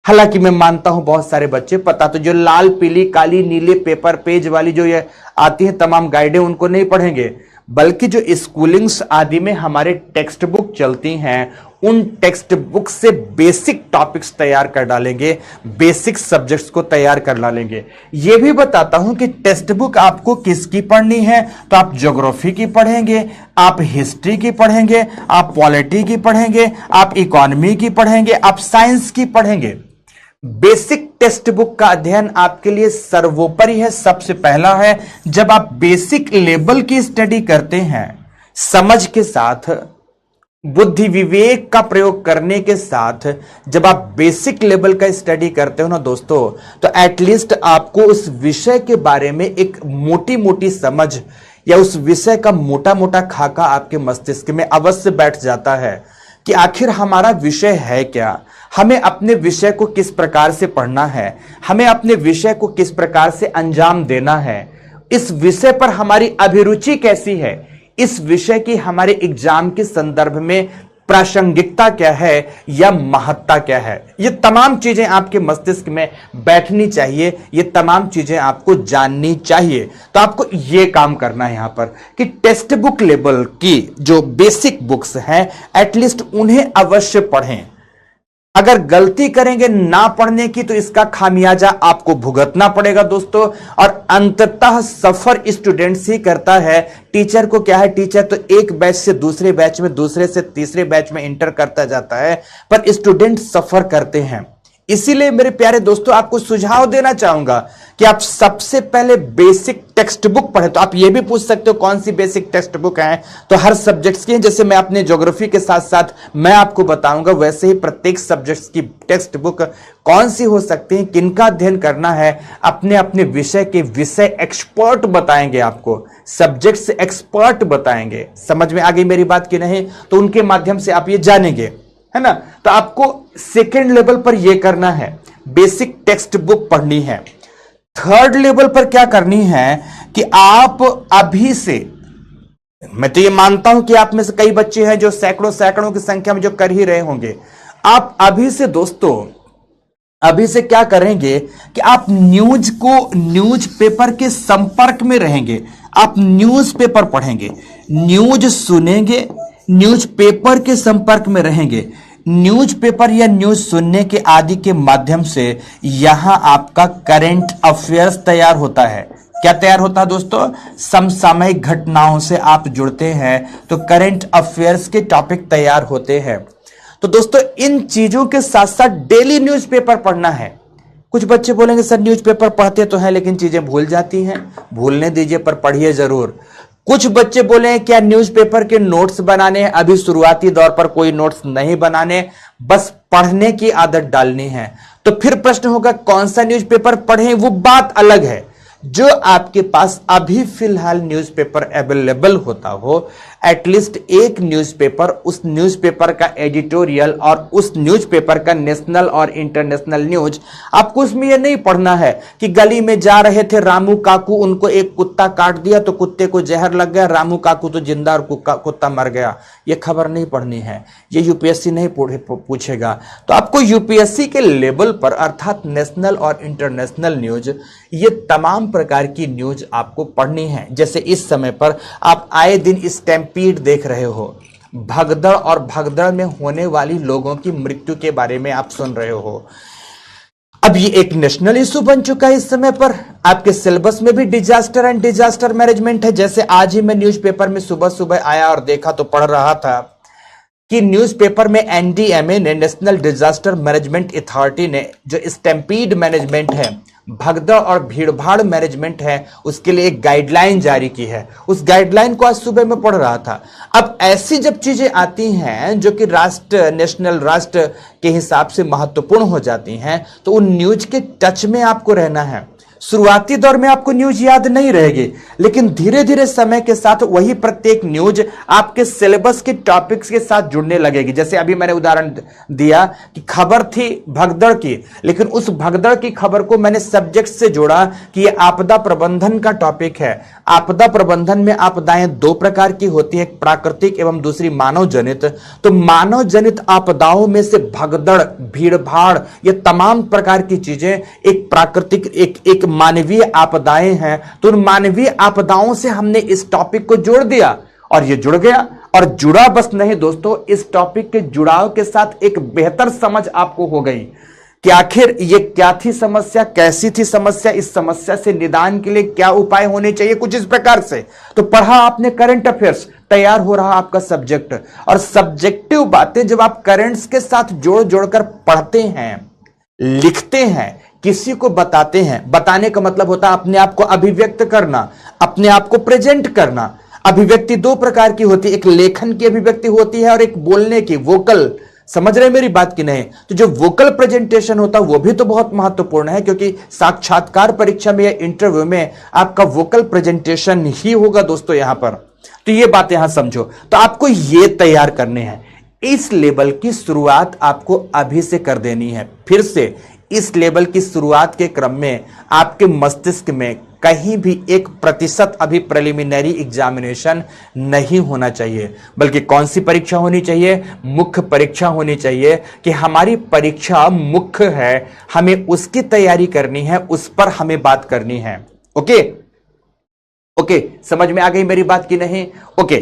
हालांकि मैं मानता हूं बहुत सारे बच्चे पता, तो जो लाल पीली काली नीले पेपर पेज वाली जो ये आती है तमाम गाइडें, उनको नहीं पढ़ेंगे, बल्कि जो स्कूलिंग्स आदि में हमारे टेक्स्ट बुक चलती हैं, उन टेक्स्ट बुक से बेसिक टॉपिक्स तैयार कर डालेंगे, बेसिक सब्जेक्ट्स को तैयार कर डालेंगे। यह भी बताता हूं कि टेक्स्ट बुक आपको किसकी पढ़नी है, तो आप ज्योग्राफी की पढ़ेंगे, आप हिस्ट्री की पढ़ेंगे, आप पॉलिटी की पढ़ेंगे, आप इकोनॉमी की पढ़ेंगे, आप साइंस की पढ़ेंगे। बेसिक टेक्स्ट बुक का अध्ययन आपके लिए सर्वोपरि है। सबसे पहला है, जब आप बेसिक लेवल की स्टडी करते हैं, समझ के साथ, बुद्धि विवेक का प्रयोग करने के साथ जब आप बेसिक लेवल का स्टडी करते हो ना दोस्तों, तो एटलीस्ट आपको उस विषय के बारे में एक मोटी मोटी समझ या उस विषय का मोटा मोटा खाका आपके मस्तिष्क में अवश्य बैठ जाता है कि आखिर हमारा विषय है क्या, हमें अपने विषय को किस प्रकार से पढ़ना है, हमें अपने विषय को किस प्रकार से अंजाम देना है, इस विषय पर हमारी अभिरुचि कैसी है, इस विषय की हमारे एग्जाम के संदर्भ में प्रासंगिकता क्या है या महत्ता क्या है। ये तमाम चीजें आपके मस्तिष्क में बैठनी चाहिए, ये तमाम चीजें आपको जाननी चाहिए। तो आपको ये काम करना है यहां पर कि टेक्स्ट बुक लेवल की जो बेसिक बुक्स हैं एटलीस्ट उन्हें अवश्य पढ़ें। अगर गलती करेंगे ना पढ़ने की तो इसका खामियाजा आपको भुगतना पड़ेगा दोस्तों, और अंततः सफर स्टूडेंट्स ही करता है। टीचर को क्या है, टीचर तो एक बैच से दूसरे बैच में, दूसरे से तीसरे बैच में इंटर करता जाता है, पर स्टूडेंट सफर करते हैं। इसीलिए मेरे प्यारे दोस्तों आपको सुझाव देना चाहूंगा कि आप सबसे पहले बेसिक टेक्स्ट बुक पढ़ें। तो आप ये भी पूछ सकते हो कौन सी बेसिक टेक्स्ट बुक है, तो हर सब्जेक्ट्स की, जैसे मैं अपने ज्योग्राफी के साथ साथ मैं आपको बताऊंगा, वैसे ही प्रत्येक सब्जेक्ट्स की टेक्स्ट बुक कौन सी हो सकती है, किनका अध्ययन करना है, अपने अपने विषय के विषय एक्सपर्ट बताएंगे आपको, सब्जेक्ट्स एक्सपर्ट बताएंगे। समझ में आ गई मेरी बात की नहीं? तो उनके माध्यम से आप ये जानेंगे, है ना। तो आपको सेकेंड लेवल पर यह करना है, बेसिक टेक्स्ट बुक पढ़नी है। थर्ड लेवल पर क्या करनी है कि आप अभी से, मैं तो ये मानता हूं कि आप में से कई बच्चे हैं जो सैकड़ों की संख्या में जो कर ही रहे होंगे, आप अभी से दोस्तों, अभी से क्या करेंगे कि आप न्यूज पेपर के संपर्क में रहेंगे। आप न्यूज पेपर पढ़ेंगे, न्यूज सुनेंगे, न्यूज पेपर के संपर्क में रहेंगे। न्यूज पेपर या न्यूज सुनने के आदि के माध्यम से यहां आपका करंट अफेयर्स तैयार होता है। क्या तैयार होता है दोस्तों? समसामयिक घटनाओं से आप जुड़ते हैं तो करंट अफेयर्स के टॉपिक तैयार होते हैं। तो दोस्तों इन चीजों के साथ साथ डेली न्यूज पेपर पढ़ना है। कुछ बच्चे बोलेंगे सर न्यूज पेपर पढ़ते तो हैं लेकिन चीजें भूल जाती हैं। भूलने दीजिए, पर पढ़िए जरूर। कुछ बच्चे बोले हैं क्या न्यूज़पेपर के नोट्स बनाने हैं? अभी शुरुआती दौर पर कोई नोट्स नहीं बनाने, बस पढ़ने की आदत डालनी है। तो फिर प्रश्न होगा कौन सा न्यूज़पेपर पढ़ें? वो बात अलग है, जो आपके पास अभी फिलहाल न्यूज़पेपर अवेलेबल होता हो, एटलीस्ट एक न्यूज़पेपर, उस न्यूज़पेपर का एडिटोरियल और उस न्यूज़पेपर का नेशनल और इंटरनेशनल न्यूज, आपको उसमें यह नहीं पढ़ना है कि गली में जा रहे थे रामू काकू, उनको एक कुत्ता काट दिया तो कुत्ते को जहर लग गया, रामू काकू तो जिंदा और कुत्ता मर गया। यह खबर नहीं पढ़नी है, ये यूपीएससी नहीं पूछेगा। तो आपको यूपीएससी के लेवल पर अर्थात नेशनल और इंटरनेशनल न्यूज, ये तमाम प्रकार की न्यूज आपको पढ़नी है। जैसे इस समय पर आप आए दिन स्टैम्पीड देख रहे हो, भगदड़ और भगदड़ में होने वाली लोगों की मृत्यु के बारे में आप सुन रहे हो। अब ये एक नेशनल इशू बन चुका है इस समय पर। आपके सिलेबस में भी डिजास्टर एंड डिजास्टर मैनेजमेंट है। जैसे आज ही मैं न्यूज़पेपर में सुबह सुबह आया और देखा तो पढ़ रहा था कि न्यूज़पेपर में एनडीएमए ने, नेशनल डिजास्टर मैनेजमेंट अथॉरिटी ने, जो स्टैम्पीड मैनेजमेंट है, भगदड़ और भीड़भाड़ मैनेजमेंट है, उसके लिए एक गाइडलाइन जारी की है। उस गाइडलाइन को आज सुबह में पढ़ रहा था। अब ऐसी जब चीजें आती हैं जो कि नेशनल राष्ट्र के हिसाब से महत्वपूर्ण हो जाती हैं, तो उन न्यूज के टच में आपको रहना है। शुरुआती दौर में आपको न्यूज याद नहीं रहेगी, लेकिन धीरे धीरे समय के साथ वही प्रत्येक न्यूज आपके सिलेबस के टॉपिक्स के साथ जुड़ने लगेगी। जैसे अभी मैंने उदाहरण दिया कि खबर थी भगदड़ की, लेकिन उस भगदड़ की खबर को मैंने सब्जेक्ट से जोड़ा कि यह आपदा प्रबंधन का टॉपिक है। आपदा प्रबंधन में आपदाएं दो प्रकार की होती है, एक प्राकृतिक एवं दूसरी मानव जनित। तो मानव जनित आपदाओं में से भगदड़, भीड़भाड़, ये तमाम प्रकार की चीजें एक प्राकृतिक, एक मानवीय आपदाएं हैं। तो उन मानवीय आपदाओं से हमने इस टॉपिक को जोड़ दिया और ये जुड़ गया। और जुड़ा बस नहीं दोस्तों, इस टॉपिक के जुड़ाव के साथ एक बेहतर समझ आपको हो गई कि आखिर ये क्या थी समस्या, कैसी थी समस्या, इस समस्या से निदान के लिए क्या उपाय होने चाहिए, कुछ इस प्रकार से। तो पढ़ा आपने करंट अफेयर्स, तैयार हो रहा आपका सब्जेक्ट। और सब्जेक्टिव बातें जब आप करंट्स के साथ जोड़ जोड़कर पढ़ते हैं, लिखते हैं, किसी को बताते हैं, बताने का मतलब होता है अपने आप को अभिव्यक्त करना, अपने आप को प्रेजेंट करना। अभिव्यक्ति दो प्रकार की होती है, एक लेखन की अभिव्यक्ति होती है और एक बोलने की, वोकल। समझ रहे मेरी बात की नहीं? तो जो वोकल प्रेजेंटेशन होता है वो भी तो बहुत महत्वपूर्ण है, क्योंकि साक्षात्कार परीक्षा में या इंटरव्यू में आपका वोकल प्रेजेंटेशन ही होगा दोस्तों यहां पर। तो ये बात यहां समझो। तो आपको ये तैयार करने हैं। इस लेवल की शुरुआत आपको अभी से कर देनी है। फिर से इस लेवल की शुरुआत के क्रम में आपके मस्तिष्क में कहीं भी 1% अभी प्रिलिमिनरी एग्जामिनेशन नहीं होना चाहिए, बल्कि कौन सी परीक्षा होनी चाहिए? मुख्य परीक्षा होनी चाहिए कि हमारी परीक्षा मुख्य है, हमें उसकी तैयारी करनी है, उस पर हमें बात करनी है। ओके, समझ में आ गई मेरी बात की नहीं? ओके,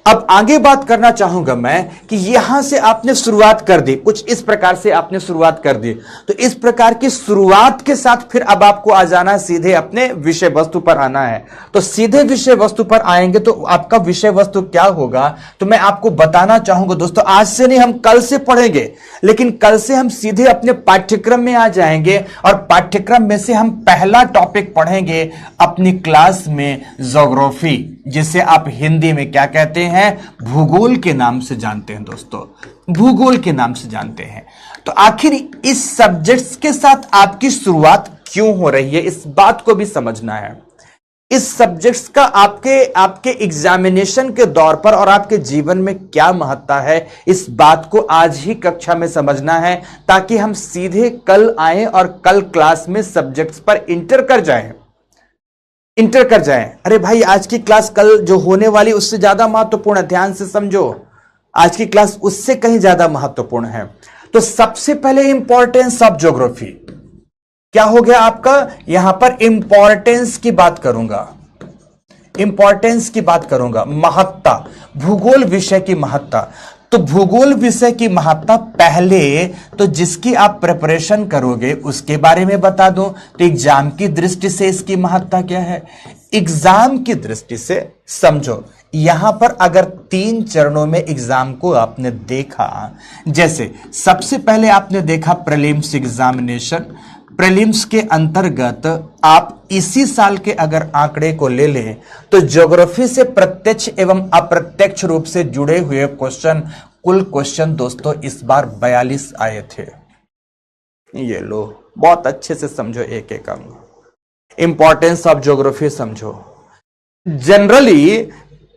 अब आगे बात करना चाहूंगा मैं कि यहां से आपने शुरुआत कर दी, कुछ इस प्रकार से आपने शुरुआत कर दी। तो इस प्रकार की शुरुआत के साथ फिर अब आपको आ जाना, सीधे अपने विषय वस्तु पर आना है। तो सीधे विषय वस्तु पर आएंगे तो आपका विषय वस्तु क्या होगा, तो मैं आपको बताना चाहूंगा दोस्तों। आज से नहीं, हम कल से पढ़ेंगे, लेकिन कल से हम सीधे अपने पाठ्यक्रम में आ जाएंगे और पाठ्यक्रम में से हम पहला टॉपिक पढ़ेंगे अपनी क्लास में, ज्योग्राफी, जिसे आप हिंदी में क्या कहते हैं? भूगोल के नाम से जानते हैं दोस्तों, भूगोल के नाम से जानते हैं। तो आखिर इस सब्जेक्ट्स के साथ आपकी शुरुआत क्यों हो रही है, इस बात को भी समझना है। इस सब्जेक्ट्स का आपके एग्जामिनेशन के दौर पर और आपके जीवन में क्या महत्ता है, इस बात को आज ही कक्षा में समझना है, ताकि हम सीधे कल आए और कल क्लास में सब्जेक्ट्स पर इंटर कर जाएं। अरे भाई, आज की क्लास कल जो होने वाली उससे ज्यादा महत्वपूर्ण है, ध्यान से समझो। आज की क्लास उससे कहीं ज्यादा महत्वपूर्ण है। तो सबसे पहले इंपॉर्टेंस ऑफ ज्योग्राफी क्या हो गया आपका? यहां पर इंपॉर्टेंस की बात करूंगा, महत्ता, भूगोल विषय की महत्ता। तो भूगोल विषय की महत्ता पहले तो जिसकी आप प्रिपरेशन करोगे उसके बारे में बता दो। तो एग्जाम की दृष्टि से इसकी महत्ता क्या है? एग्जाम की दृष्टि से समझो, यहां पर अगर 3 चरणों में एग्जाम को आपने देखा, जैसे सबसे पहले आपने देखा प्रीलिम्स एग्जामिनेशन। प्रीलिम्स के अंतर्गत आप इसी साल के अगर आंकड़े को ले लें तो ज्योग्राफी से प्रत्यक्ष एवं अप्रत्यक्ष रूप से जुड़े हुए क्वेश्चन, कुल क्वेश्चन दोस्तों इस बार 42 आए थे। ये लो, बहुत अच्छे से समझो एक एक अंग। इंपॉर्टेंस ऑफ ज्योग्राफी समझो। जनरली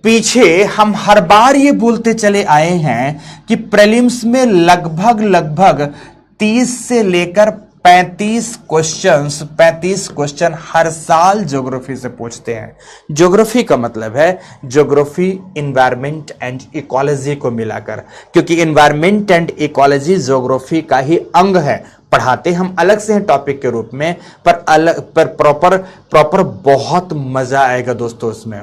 पीछे हम हर बार ये बोलते चले आए हैं कि प्रीलिम्स में लगभग 30 से लेकर 35 क्वेश्चन हर साल ज्योग्राफी से पूछते हैं। ज्योग्राफी का मतलब है ज्योग्राफी, एनवायरमेंट एंड इकोलॉजी को मिलाकर, क्योंकि एनवायरमेंट एंड इकोलॉजी ज्योग्राफी का ही अंग है। पढ़ाते हम अलग से हैं टॉपिक के रूप में, पर प्रॉपर बहुत मजा आएगा दोस्तों उसमें।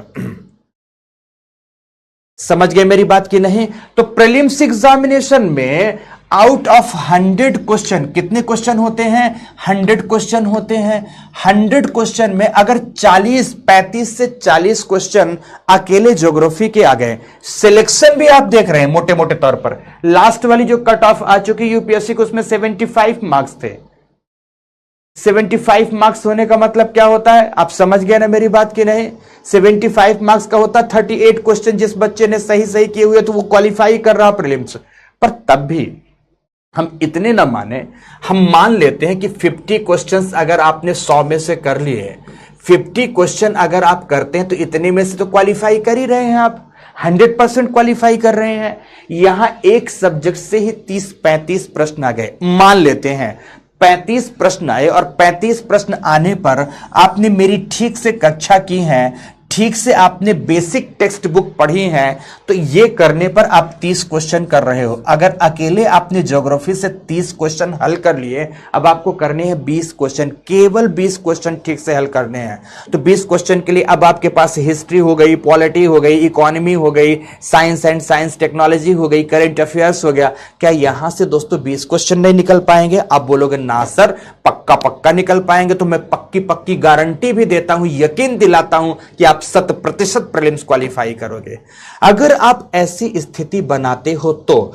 समझ गए मेरी बात की नहीं? तो प्रीलिम्स एग्जामिनेशन में आउट ऑफ 100 क्वेश्चन कितने क्वेश्चन होते हैं? 100 क्वेश्चन होते हैं। 100 क्वेश्चन में अगर 35 से 40 क्वेश्चन अकेले ज्योग्राफी के आ गए, सिलेक्शन भी आप देख रहे हैं मोटे मोटे तौर पर। लास्ट वाली जो कट ऑफ आ चुकी यूपीएससी को, उसमें 75 मार्क्स थे। 75 मार्क्स होने का मतलब क्या होता है? आप समझ गए ना मेरी बात की नहीं? 75 मार्क्स का होता 38 क्वेश्चन जिस बच्चे ने सही किए हुए तो वो क्वालिफाई कर रहा प्रीलिम्स। पर तब भी हम इतने ना माने, हम मान लेते हैं कि 50 क्वेश्चंस अगर आपने 100 में से कर लिए, 50 क्वेश्चन अगर आप करते हैं तो इतने में से तो क्वालिफाई कर ही रहे हैं आप, 100% क्वालिफाई कर रहे हैं। यहां एक सब्जेक्ट से ही 30-35 प्रश्न आ गए, मान लेते हैं 35 प्रश्न आए, और 35 प्रश्न आने पर आपने मेरी ठीक से कक्षा की है, ठीक से आपने बेसिक टेक्स्ट बुक पढ़ी है, तो ये करने पर आप 30 क्वेश्चन कर रहे हो। अगर अकेले आपने ज्योग्राफी से 30 क्वेश्चन हल कर लिए, अब आपको करने हैं 20 क्वेश्चन, केवल 20 क्वेश्चन ठीक से हल करने हैं। तो 20 क्वेश्चन के लिए अब आपके पास हिस्ट्री हो गई, पॉलिटी हो गई, इकोनॉमी हो गई, साइंस एंड साइंस टेक्नोलॉजी हो गई, करंट अफेयर्स हो गया। क्या यहां से दोस्तों 20 क्वेश्चन नहीं निकल पाएंगे? आप बोलोगे ना सर, पक्का निकल पाएंगे। तो मैं पक्की गारंटी भी देता हूं, यकीन दिलाता हूं कि आप 100% प्रीलिम्स क्वालिफाई करोगे। अगर आप ऐसी स्थिति बनाते हो तो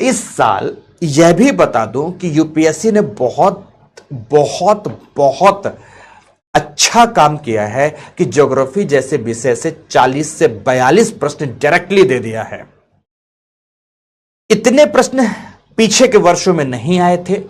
इस साल यह भी बता दूं कि यूपीएससी ने बहुत अच्छा काम किया है कि ज्योग्राफी जैसे विषय से 40 से 42 प्रश्न डायरेक्टली दे दिया है। इतने प्रश्न पीछे के वर्षों में नहीं आए थे।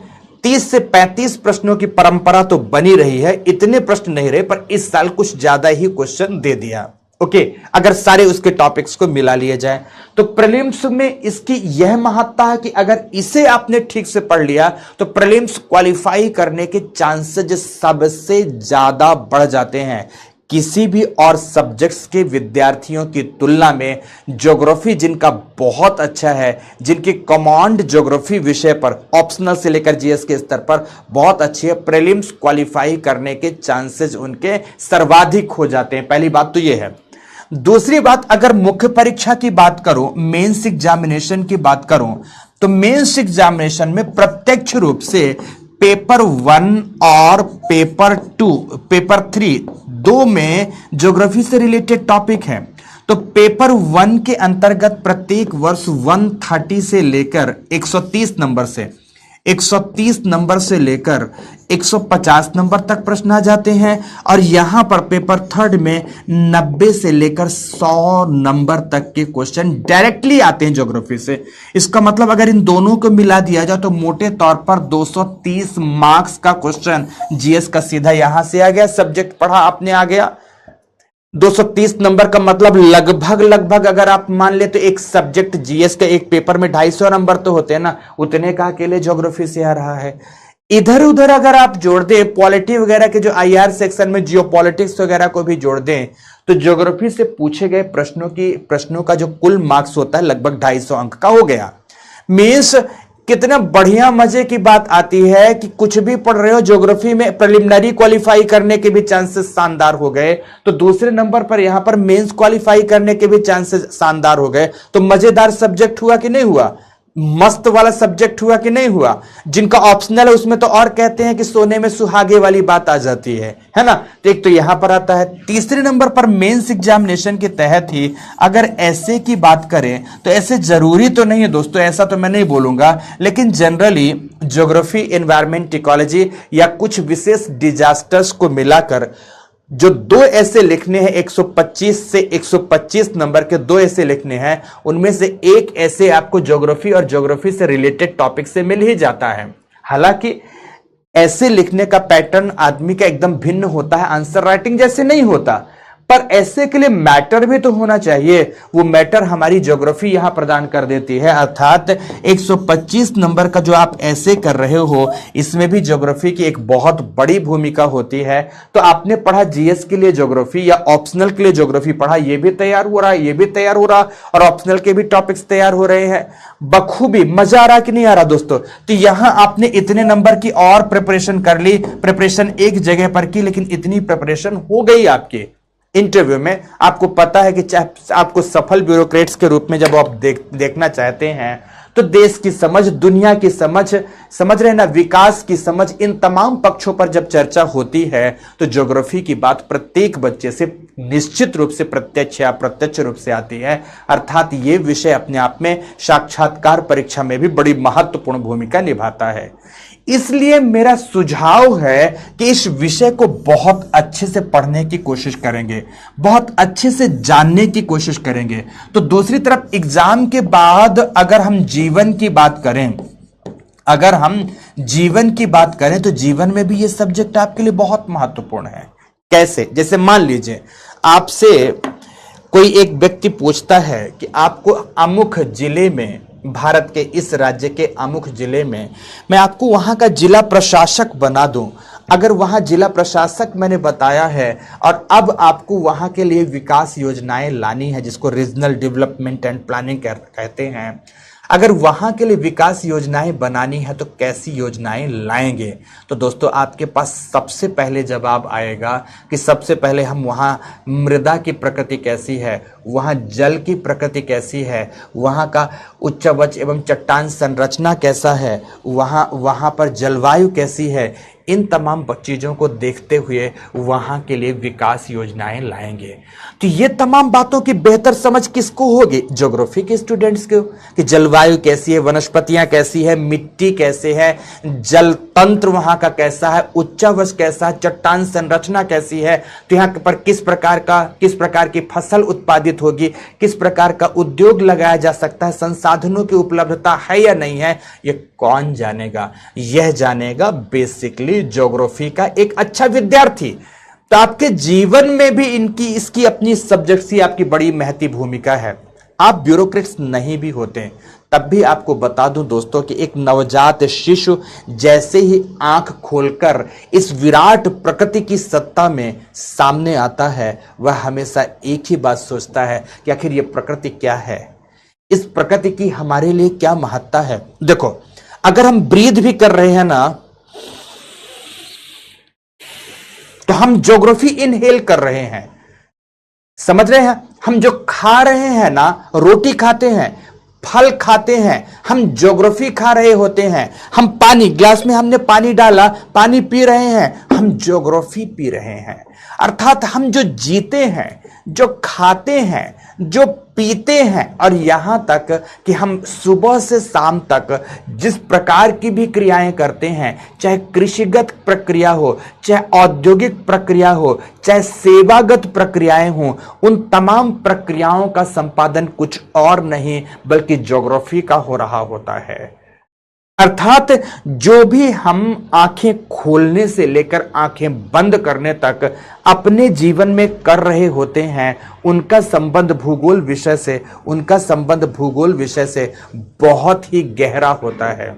30 से 35 प्रश्नों की परंपरा तो बनी रही है, इतने प्रश्न नहीं रहे, पर इस साल कुछ ज्यादा ही क्वेश्चन दे दिया। ओके, अगर सारे उसके टॉपिक्स को मिला लिए जाए तो प्रीलिम्स में इसकी यह महत्ता है कि अगर इसे आपने ठीक से पढ़ लिया तो प्रीलिम्स क्वालिफाई करने के चांसेस सबसे ज्यादा बढ़ जाते हैं। किसी भी और सब्जेक्ट्स के विद्यार्थियों की तुलना में ज्योग्राफी जिनका बहुत अच्छा है, जिनकी कमांड ज्योग्राफी विषय पर ऑप्शनल से लेकर जीएस के स्तर पर बहुत अच्छी है, प्रीलिम्स क्वालिफाई करने के चांसेस उनके सर्वाधिक हो जाते हैं। पहली बात तो यह है। दूसरी बात, अगर मुख्य परीक्षा की बात करूं, मेंस एग्जामिनेशन की बात करूं, तो मेंस एग्जामिनेशन में प्रत्यक्ष रूप से पेपर 1 और पेपर 3 दो में ज्योग्राफी से रिलेटेड टॉपिक है। तो पेपर 1 के अंतर्गत प्रत्येक वर्ष 130 से लेकर 130 नंबर से लेकर 150 नंबर तक प्रश्न आ जाते हैं, और यहां पर पेपर 3 में 90 से लेकर 100 नंबर तक के क्वेश्चन डायरेक्टली आते हैं ज्योग्राफी से। इसका मतलब अगर इन दोनों को मिला दिया जाए तो मोटे तौर पर 230 मार्क्स का क्वेश्चन जीएस का सीधा यहां से आ गया, सब्जेक्ट पढ़ा आपने आ गया। 230 नंबर का मतलब लगभग अगर आप मान ले तो एक सब्जेक्ट जीएस का एक पेपर में 250 नंबर तो होते हैं ना, उतने का अकेले ज्योग्राफी से आ रहा है। इधर उधर अगर आप जोड़ दें, पॉलिटी वगैरह के जो आईआर सेक्शन में जियोपॉलिटिक्स वगैरह को भी जोड़ दें, तो ज्योग्राफी से पूछे गए प्रश्नों का जो कुल मार्क्स होता है लगभग 250 अंक का हो गया। मींस कितना बढ़िया मजे की बात आती है कि कुछ भी पढ़ रहे हो, ज्योग्राफी में प्रिलिमिनरी क्वालिफाई करने के भी चांसेस शानदार हो गए, तो दूसरे नंबर पर यहां पर मेंस क्वालिफाई करने के भी चांसेस शानदार हो गए। तो मजेदार सब्जेक्ट हुआ कि नहीं हुआ? मस्त वाला सब्जेक्ट हुआ कि नहीं हुआ? जिनका ऑप्शनल है उसमें तो और कहते हैं कि सोने में सुहागे वाली बात आ जाती है ना। तो एक तो यहां पर आता है। तीसरे नंबर पर मेंस एग्जामिनेशन के तहत ही अगर ऐसे की बात करें तो ऐसे जरूरी तो नहीं है दोस्तों, ऐसा तो मैं नहीं बोलूंगा, लेकिन जनरली ज्योग्राफी, एनवायरमेंट, इकोलॉजी या कुछ विशेष डिजास्टर्स को मिलाकर जो 2 ऐसे लिखने हैं, 125 से 125 नंबर के 2 ऐसे लिखने हैं, उनमें से एक ऐसे आपको ज्योग्राफी और ज्योग्राफी से रिलेटेड टॉपिक से मिल ही जाता है। हालांकि ऐसे लिखने का पैटर्न आदमी का एकदम भिन्न होता है, आंसर राइटिंग जैसे नहीं होता, पर ऐसे के लिए मैटर भी तो होना चाहिए। वो मैटर हमारी ज्योग्राफी यहां प्रदान कर देती है। अर्थात 125 नंबर का जो आप ऐसे कर रहे हो, इसमें भी ज्योग्राफी की एक बहुत बड़ी भूमिका होती है। तो आपने पढ़ा जीएस के लिए ज्योग्राफी या ऑप्शनल के लिए ज्योग्राफी पढ़ा, ये भी तैयार हो रहा है, ये भी तैयार हो रहा, और ऑप्शनल के भी टॉपिक्स तैयार हो रहे हैं बखूबी। मजा आ रहा कि नहीं आ रहा दोस्तों? तो यहां आपने इतने नंबर की और प्रिपरेशन कर ली, प्रिपरेशन एक जगह पर की, लेकिन इतनी प्रिपरेशन हो गई आपकी इंटरव्यू में। आपको पता है कि चाहे आपको सफल ब्यूरोक्रेट्स के रूप में जब आप देखना चाहते हैं, तो देश की समझ, दुनिया की समझ रहे ना, विकास की समझ, इन तमाम पक्षों पर जब चर्चा होती है, तो ज्योग्राफी की बात प्रत्येक बच्चे से निश्चित रूप से प्रत्यक्ष या अप्रत्यक्ष रूप से आती है। अर्थात ये विषय अपने आप में साक्षात्कार परीक्षा में भी बड़ी महत्वपूर्ण भूमिका निभाता है। इसलिए मेरा सुझाव है कि इस विषय को बहुत अच्छे से पढ़ने की कोशिश करेंगे, बहुत अच्छे से जानने की कोशिश करेंगे। तो दूसरी तरफ एग्जाम के बाद अगर हम जीवन की बात करें, तो जीवन में भी ये सब्जेक्ट आपके लिए बहुत महत्वपूर्ण है। कैसे? जैसे मान लीजिए आपसे कोई एक व्यक्ति पूछता है कि आपको अमुक जिले में, भारत के इस राज्य के अमुक जिले में मैं आपको वहां का जिला प्रशासक बना दूं। अगर वहां जिला प्रशासक मैंने बताया है और अब आपको वहां के लिए विकास योजनाएं लानी है, जिसको रीजनल डेवलपमेंट एंड प्लानिंग कहते हैं, अगर वहां के लिए विकास योजनाएं बनानी है तो कैसी योजनाएं लाएंगे? तो दोस्तों आपके पास सबसे पहले जवाब आएगा कि सबसे पहले हम वहां मृदा की प्रकृति कैसी है, वहां जल की प्रकृति कैसी है, वहां का उच्चवच एवं चट्टान संरचना कैसा है, वहां पर जलवायु कैसी है, इन तमाम चीजों को देखते हुए वहां के लिए विकास योजनाएं लाएंगे। तो ये तमाम बातों की बेहतर समझ किसको होगी? ज्योग्राफी के स्टूडेंट्स को, कि जलवायु कैसी है, वनस्पतियां कैसी है, मिट्टी कैसे है, जल तंत्र वहां का कैसा है, उच्चावच कैसा है, चट्टान संरचना कैसी है, तो यहाँ पर किस प्रकार की फसल उत्पादित होगी, किस प्रकार का उद्योग लगाया जा सकता है, संसाधनों की उपलब्धता है या नहीं है, ये कौन जानेगा? यह जानेगा बेसिकली ज्योग्राफी का एक अच्छा विद्यार्थी। तो आपके जीवन में भी इसकी अपनी सब्जेक्ट की आपकी बड़ी महती भूमिका है। आप ब्यूरोक्रेट्स नहीं भी होते तब भी आपको बता दूं दोस्तों कि एक नवजात शिशु जैसे ही आंख खोलकर इस विराट प्रकृति की सत्ता में सामने आता है, वह हमेशा एक ही बात सोचता है कि आखिर ये प्रकृति क्या है, इस प्रकृति की हमारे लिए क्या महत्ता है। देखो, अगर हम ब्रीथ भी कर रहे हैं ना, तो हम ज्योग्राफी इनहेल कर रहे हैं, समझ रहे हैं? हम जो खा रहे हैं ना, रोटी खाते हैं, फल खाते हैं, हम ज्योग्राफी खा रहे होते हैं। हम पानी, ग्लास में हमने पानी डाला, पानी पी रहे हैं, हम ज्योग्राफी पी रहे हैं। अर्थात हम जो जीते हैं, जो खाते हैं, जो पीते हैं, और यहां तक कि हम सुबह से शाम तक जिस प्रकार की भी क्रियाएं करते हैं, चाहे कृषिगत प्रक्रिया हो, चाहे औद्योगिक प्रक्रिया हो, चाहे सेवागत प्रक्रियाएं हो, उन तमाम प्रक्रियाओं का संपादन कुछ और नहीं बल्कि ज्योग्राफी का हो रहा होता है। अर्थात जो भी हम आंखें खोलने से लेकर आंखें बंद करने तक अपने जीवन में कर रहे होते हैं, उनका संबंध भूगोल विषय से बहुत ही गहरा होता है,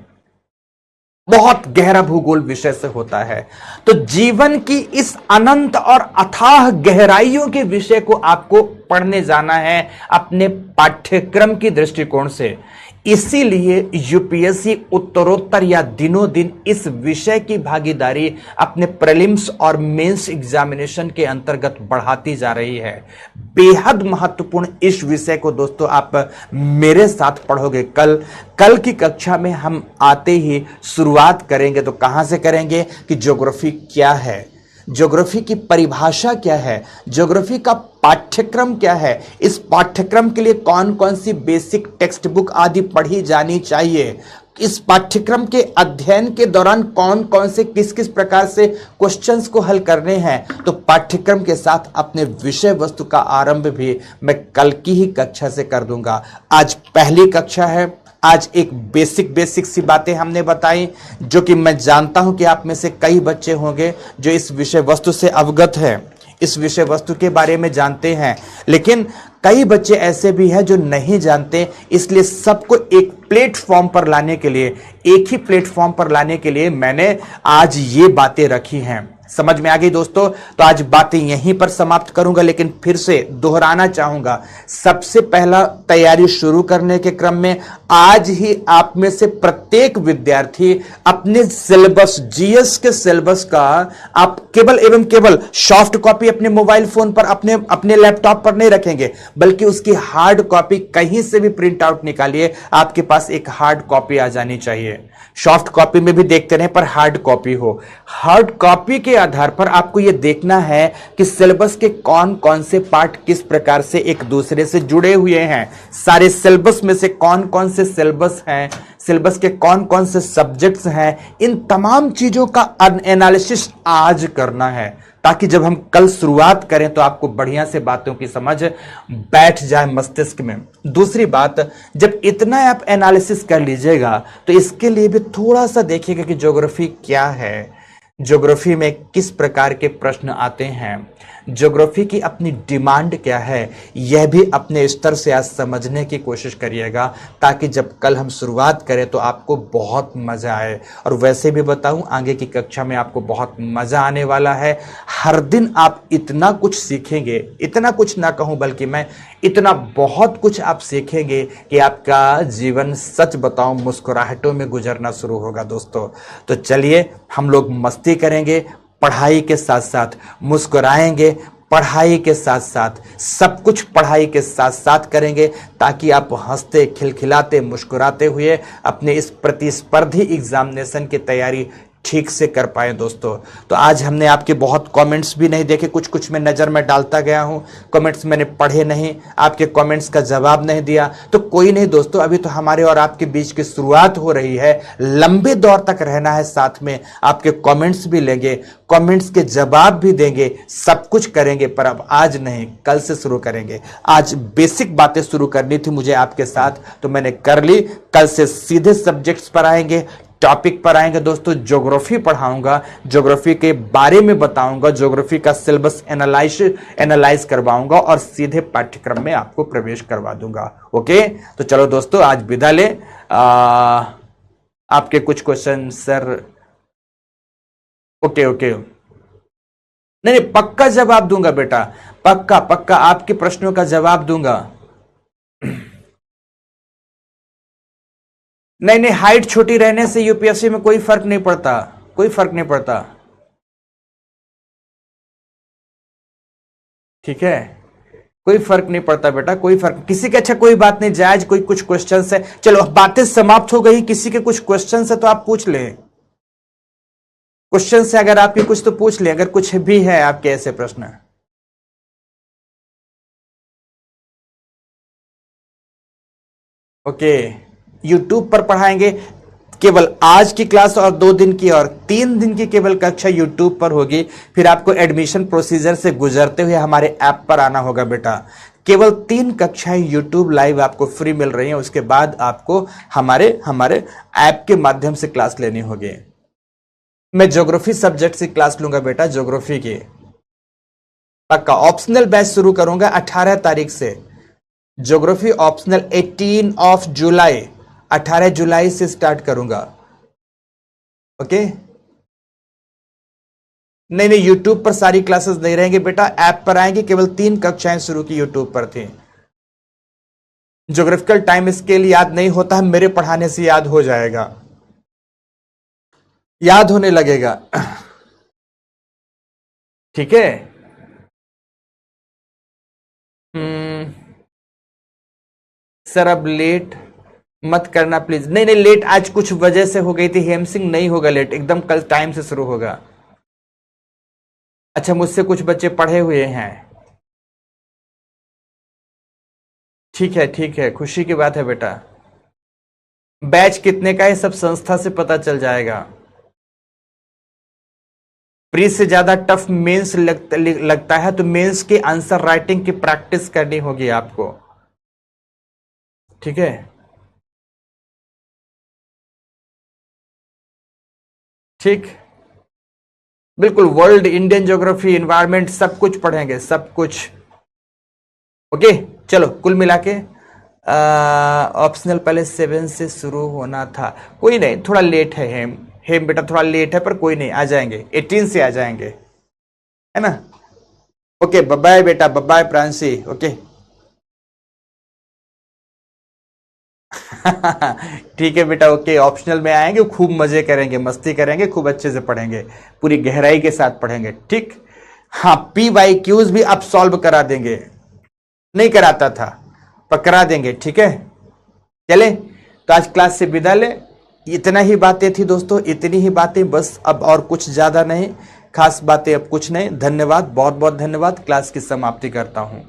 बहुत गहरा भूगोल विषय से होता है। तो जीवन की इस अनंत और अथाह गहराइयों के विषय को आपको पढ़ने जाना है अपने पाठ्यक्रम की दृष्टिकोण से। इसीलिए यूपीएससी उत्तरोत्तर या दिनों दिन इस विषय की भागीदारी अपने प्रीलिम्स और मेंस एग्जामिनेशन के अंतर्गत बढ़ाती जा रही है। बेहद महत्वपूर्ण इस विषय को दोस्तों आप मेरे साथ पढ़ोगे। कल की कक्षा में हम आते ही शुरुआत करेंगे। तो कहां से करेंगे कि ज्योग्राफी क्या है, ज्योग्राफी की परिभाषा क्या है, ज्योग्राफी का पाठ्यक्रम क्या है, इस पाठ्यक्रम के लिए कौन कौन सी बेसिक टेक्स्ट बुक आदि पढ़ी जानी चाहिए, इस पाठ्यक्रम के अध्ययन के दौरान कौन कौन से किस किस प्रकार से क्वेश्चंस को हल करने हैं। तो पाठ्यक्रम के साथ अपने विषय वस्तु का आरंभ भी मैं कल की ही कक्षा से कर दूंगा। आज पहली कक्षा है, आज एक बेसिक बेसिक सी बातें हमने बताई, जो कि मैं जानता हूं कि आप में से कई बच्चे होंगे जो इस विषय वस्तु से अवगत है, इस विषय वस्तु के बारे में जानते हैं, लेकिन कई बच्चे ऐसे भी हैं जो नहीं जानते। इसलिए सबको एक प्लेटफॉर्म पर लाने के लिए, एक ही प्लेटफॉर्म पर लाने के लिए मैंने आज ये बातें रखी हैं। समझ में आ गई दोस्तों? तो आज बातें यहीं पर समाप्त करूंगा, लेकिन फिर से दोहराना चाहूंगा, सबसे पहला तैयारी शुरू करने के क्रम में आज ही आप में से प्रत्येक विद्यार्थी अपने सिलेबस, जीएस के सिलेबस का आप केवल एवं केवल सॉफ्ट कॉपी अपने मोबाइल फोन पर, अपने लैपटॉप पर नहीं रखेंगे, बल्कि उसकी हार्ड कॉपी कहीं से भी प्रिंट आउट निकालिए। आपके पास एक हार्ड कॉपी आ जानी चाहिए। सॉफ्ट कॉपी में भी देखते रहे, पर हार्ड कॉपी हो। हार्ड कॉपी के आधार पर आपको यह देखना है कि सिलेबस के कौन कौन से पार्ट किस प्रकार से एक दूसरे से जुड़े हुए हैं, सारे सिलेबस में से कौन कौन से सिलेबस हैं, सिलेबस के कौन कौन से सब्जेक्ट्स हैं, इन तमाम चीजों का एनालिसिस आज करना है, ताकि जब हम कल शुरुआत करें तो आपको बढ़िया से बातों की समझ बैठ जाए मस्तिष्क में। दूसरी बात, जब इतना आप एनालिसिस कर लीजिएगा तो इसके लिए भी थोड़ा सा देखिएगा कि ज्योग्राफी क्या है, ज्योग्राफी में किस प्रकार के प्रश्न आते हैं, ज्योग्राफी की अपनी डिमांड क्या है, यह भी अपने स्तर से आज समझने की कोशिश करिएगा, ताकि जब कल हम शुरुआत करें तो आपको बहुत मजा आए। और वैसे भी बताऊं, आगे की कक्षा में आपको बहुत मजा आने वाला है। हर दिन आप इतना कुछ सीखेंगे, इतना कुछ ना कहूं बल्कि मैं इतना बहुत कुछ आप सीखेंगे कि आपका जीवन, सच बताऊं, मुस्कुराहटों में गुजरना शुरू होगा दोस्तों। तो चलिए हम लोग मस्ती करेंगे, पढ़ाई के साथ साथ मुस्कुराएंगे, पढ़ाई के साथ साथ सब कुछ पढ़ाई के साथ साथ करेंगे, ताकि आप हंसते खिलखिलाते मुस्कुराते हुए अपने इस प्रतिस्पर्धी एग्जामिनेशन की तैयारी ठीक से कर पाए दोस्तों। तो आज हमने आपके बहुत कमेंट्स भी नहीं देखे, कुछ कुछ मैं नजर में डालता गया हूं, कमेंट्स मैंने पढ़े नहीं, आपके कमेंट्स का जवाब नहीं दिया, तो कोई नहीं दोस्तों, अभी तो हमारे और आपके बीच की शुरुआत हो रही है। लंबे दौर तक रहना है साथ में, आपके कमेंट्स भी लेंगे, कमेंट्स के जवाब भी देंगे, सब कुछ करेंगे, पर अब आज नहीं, कल से शुरू करेंगे। आज बेसिक बातें शुरू करनी थी मुझे आपके साथ, तो मैंने कर ली। कल से सीधे सब्जेक्ट्स पर आएंगे, टॉपिक पर आएंगे दोस्तों। ज्योग्राफी पढ़ाऊंगा, ज्योग्राफी के बारे में बताऊंगा, ज्योग्राफी का सिलेबस एनालाइज करवाऊंगा और सीधे पाठ्यक्रम में आपको प्रवेश करवा दूंगा। ओके, तो चलो दोस्तों आज विदा ले। आपके कुछ क्वेश्चन सर? ओके ओके, नहीं पक्का जवाब दूंगा बेटा, पक्का पक्का आपके प्रश्नों का जवाब दूंगा। नहीं नहीं, हाइट छोटी रहने से यूपीएससी में कोई फर्क नहीं पड़ता, कोई फर्क नहीं पड़ता, ठीक है, कोई फर्क नहीं पड़ता बेटा, कोई फर्क किसी के। अच्छा कोई बात नहीं, जायज कोई कुछ क्वेश्चन है, चलो बातें समाप्त हो गई। किसी के कुछ क्वेश्चन है तो आप पूछ ले, क्वेश्चन से अगर आपके कुछ तो पूछ ले, अगर कुछ भी है आपके ऐसे प्रश्न। ओके, यूट्यूब पर पढ़ाएंगे, केवल आज की क्लास और 2 दिन की और 3 दिन की केवल कक्षा यूट्यूब पर होगी। फिर आपको एडमिशन प्रोसीजर से गुजरते हुए हमारे ऐप पर आना होगा बेटा। केवल 3 कक्षाएं यूट्यूब लाइव आपको फ्री मिल रही हैं, उसके बाद आपको हमारे ऐप के माध्यम से क्लास लेनी होगी। मैं ज्योग्राफी सब्जेक्ट से क्लास लूंगा बेटा, ज्योग्राफी की पक्का। ऑप्शनल बैच शुरू करूंगा 18 तारीख से, ज्योग्राफी ऑप्शनल 18 जुलाई, 18 जुलाई से स्टार्ट करूंगा। ओके, नहीं नहीं, यूट्यूब पर सारी क्लासेस नहीं रहेंगे बेटा, ऐप पर आएंगे। केवल 3 कक्षाएं शुरू की यूट्यूब पर थी। ज्योग्राफिकल टाइम स्केल याद नहीं होता है, मेरे पढ़ाने से याद हो जाएगा, याद होने लगेगा, ठीक है। सर अब लेट मत करना प्लीज। नहीं नहीं, लेट आज कुछ वजह से हो गई थी, हेमसिंग नहीं होगा लेट, एकदम कल टाइम से शुरू होगा। अच्छा, मुझसे कुछ बच्चे पढ़े हुए हैं, ठीक है, खुशी की बात है बेटा। बैच कितने का है सब संस्था से पता चल जाएगा। प्री से ज्यादा टफ मेंस लगता है, तो मेंस के आंसर राइटिंग की प्रैक्टिस करनी होगी आपको, ठीक है। ठीक, बिल्कुल वर्ल्ड, इंडियन ज्योग्राफी, इन्वायरमेंट सब कुछ पढ़ेंगे, सब कुछ। ओके चलो, कुल मिला के ऑप्शनल पहले 7 से शुरू होना था, कोई नहीं, थोड़ा लेट है हेम बेटा, थोड़ा लेट है, पर कोई नहीं, आ जाएंगे, 18 से आ जाएंगे, है ना। ओके बाय बेटा, बाय प्रांसी, ओके। ठीक है बेटा, ओके, ऑप्शनल में आएंगे, खूब मजे करेंगे, मस्ती करेंगे, खूब अच्छे से पढ़ेंगे, पूरी गहराई के साथ पढ़ेंगे, ठीक। हाँ, PYQs भी आप सॉल्व करा देंगे, नहीं कराता था पर करा देंगे, ठीक है। चले तो आज क्लास से विदा ले, इतना ही बातें थी दोस्तों, इतनी ही बातें बस, अब और कुछ ज्यादा नहीं, खास बातें अब कुछ नहीं। धन्यवाद, बहुत बहुत धन्यवाद, क्लास की समाप्ति करता हूं।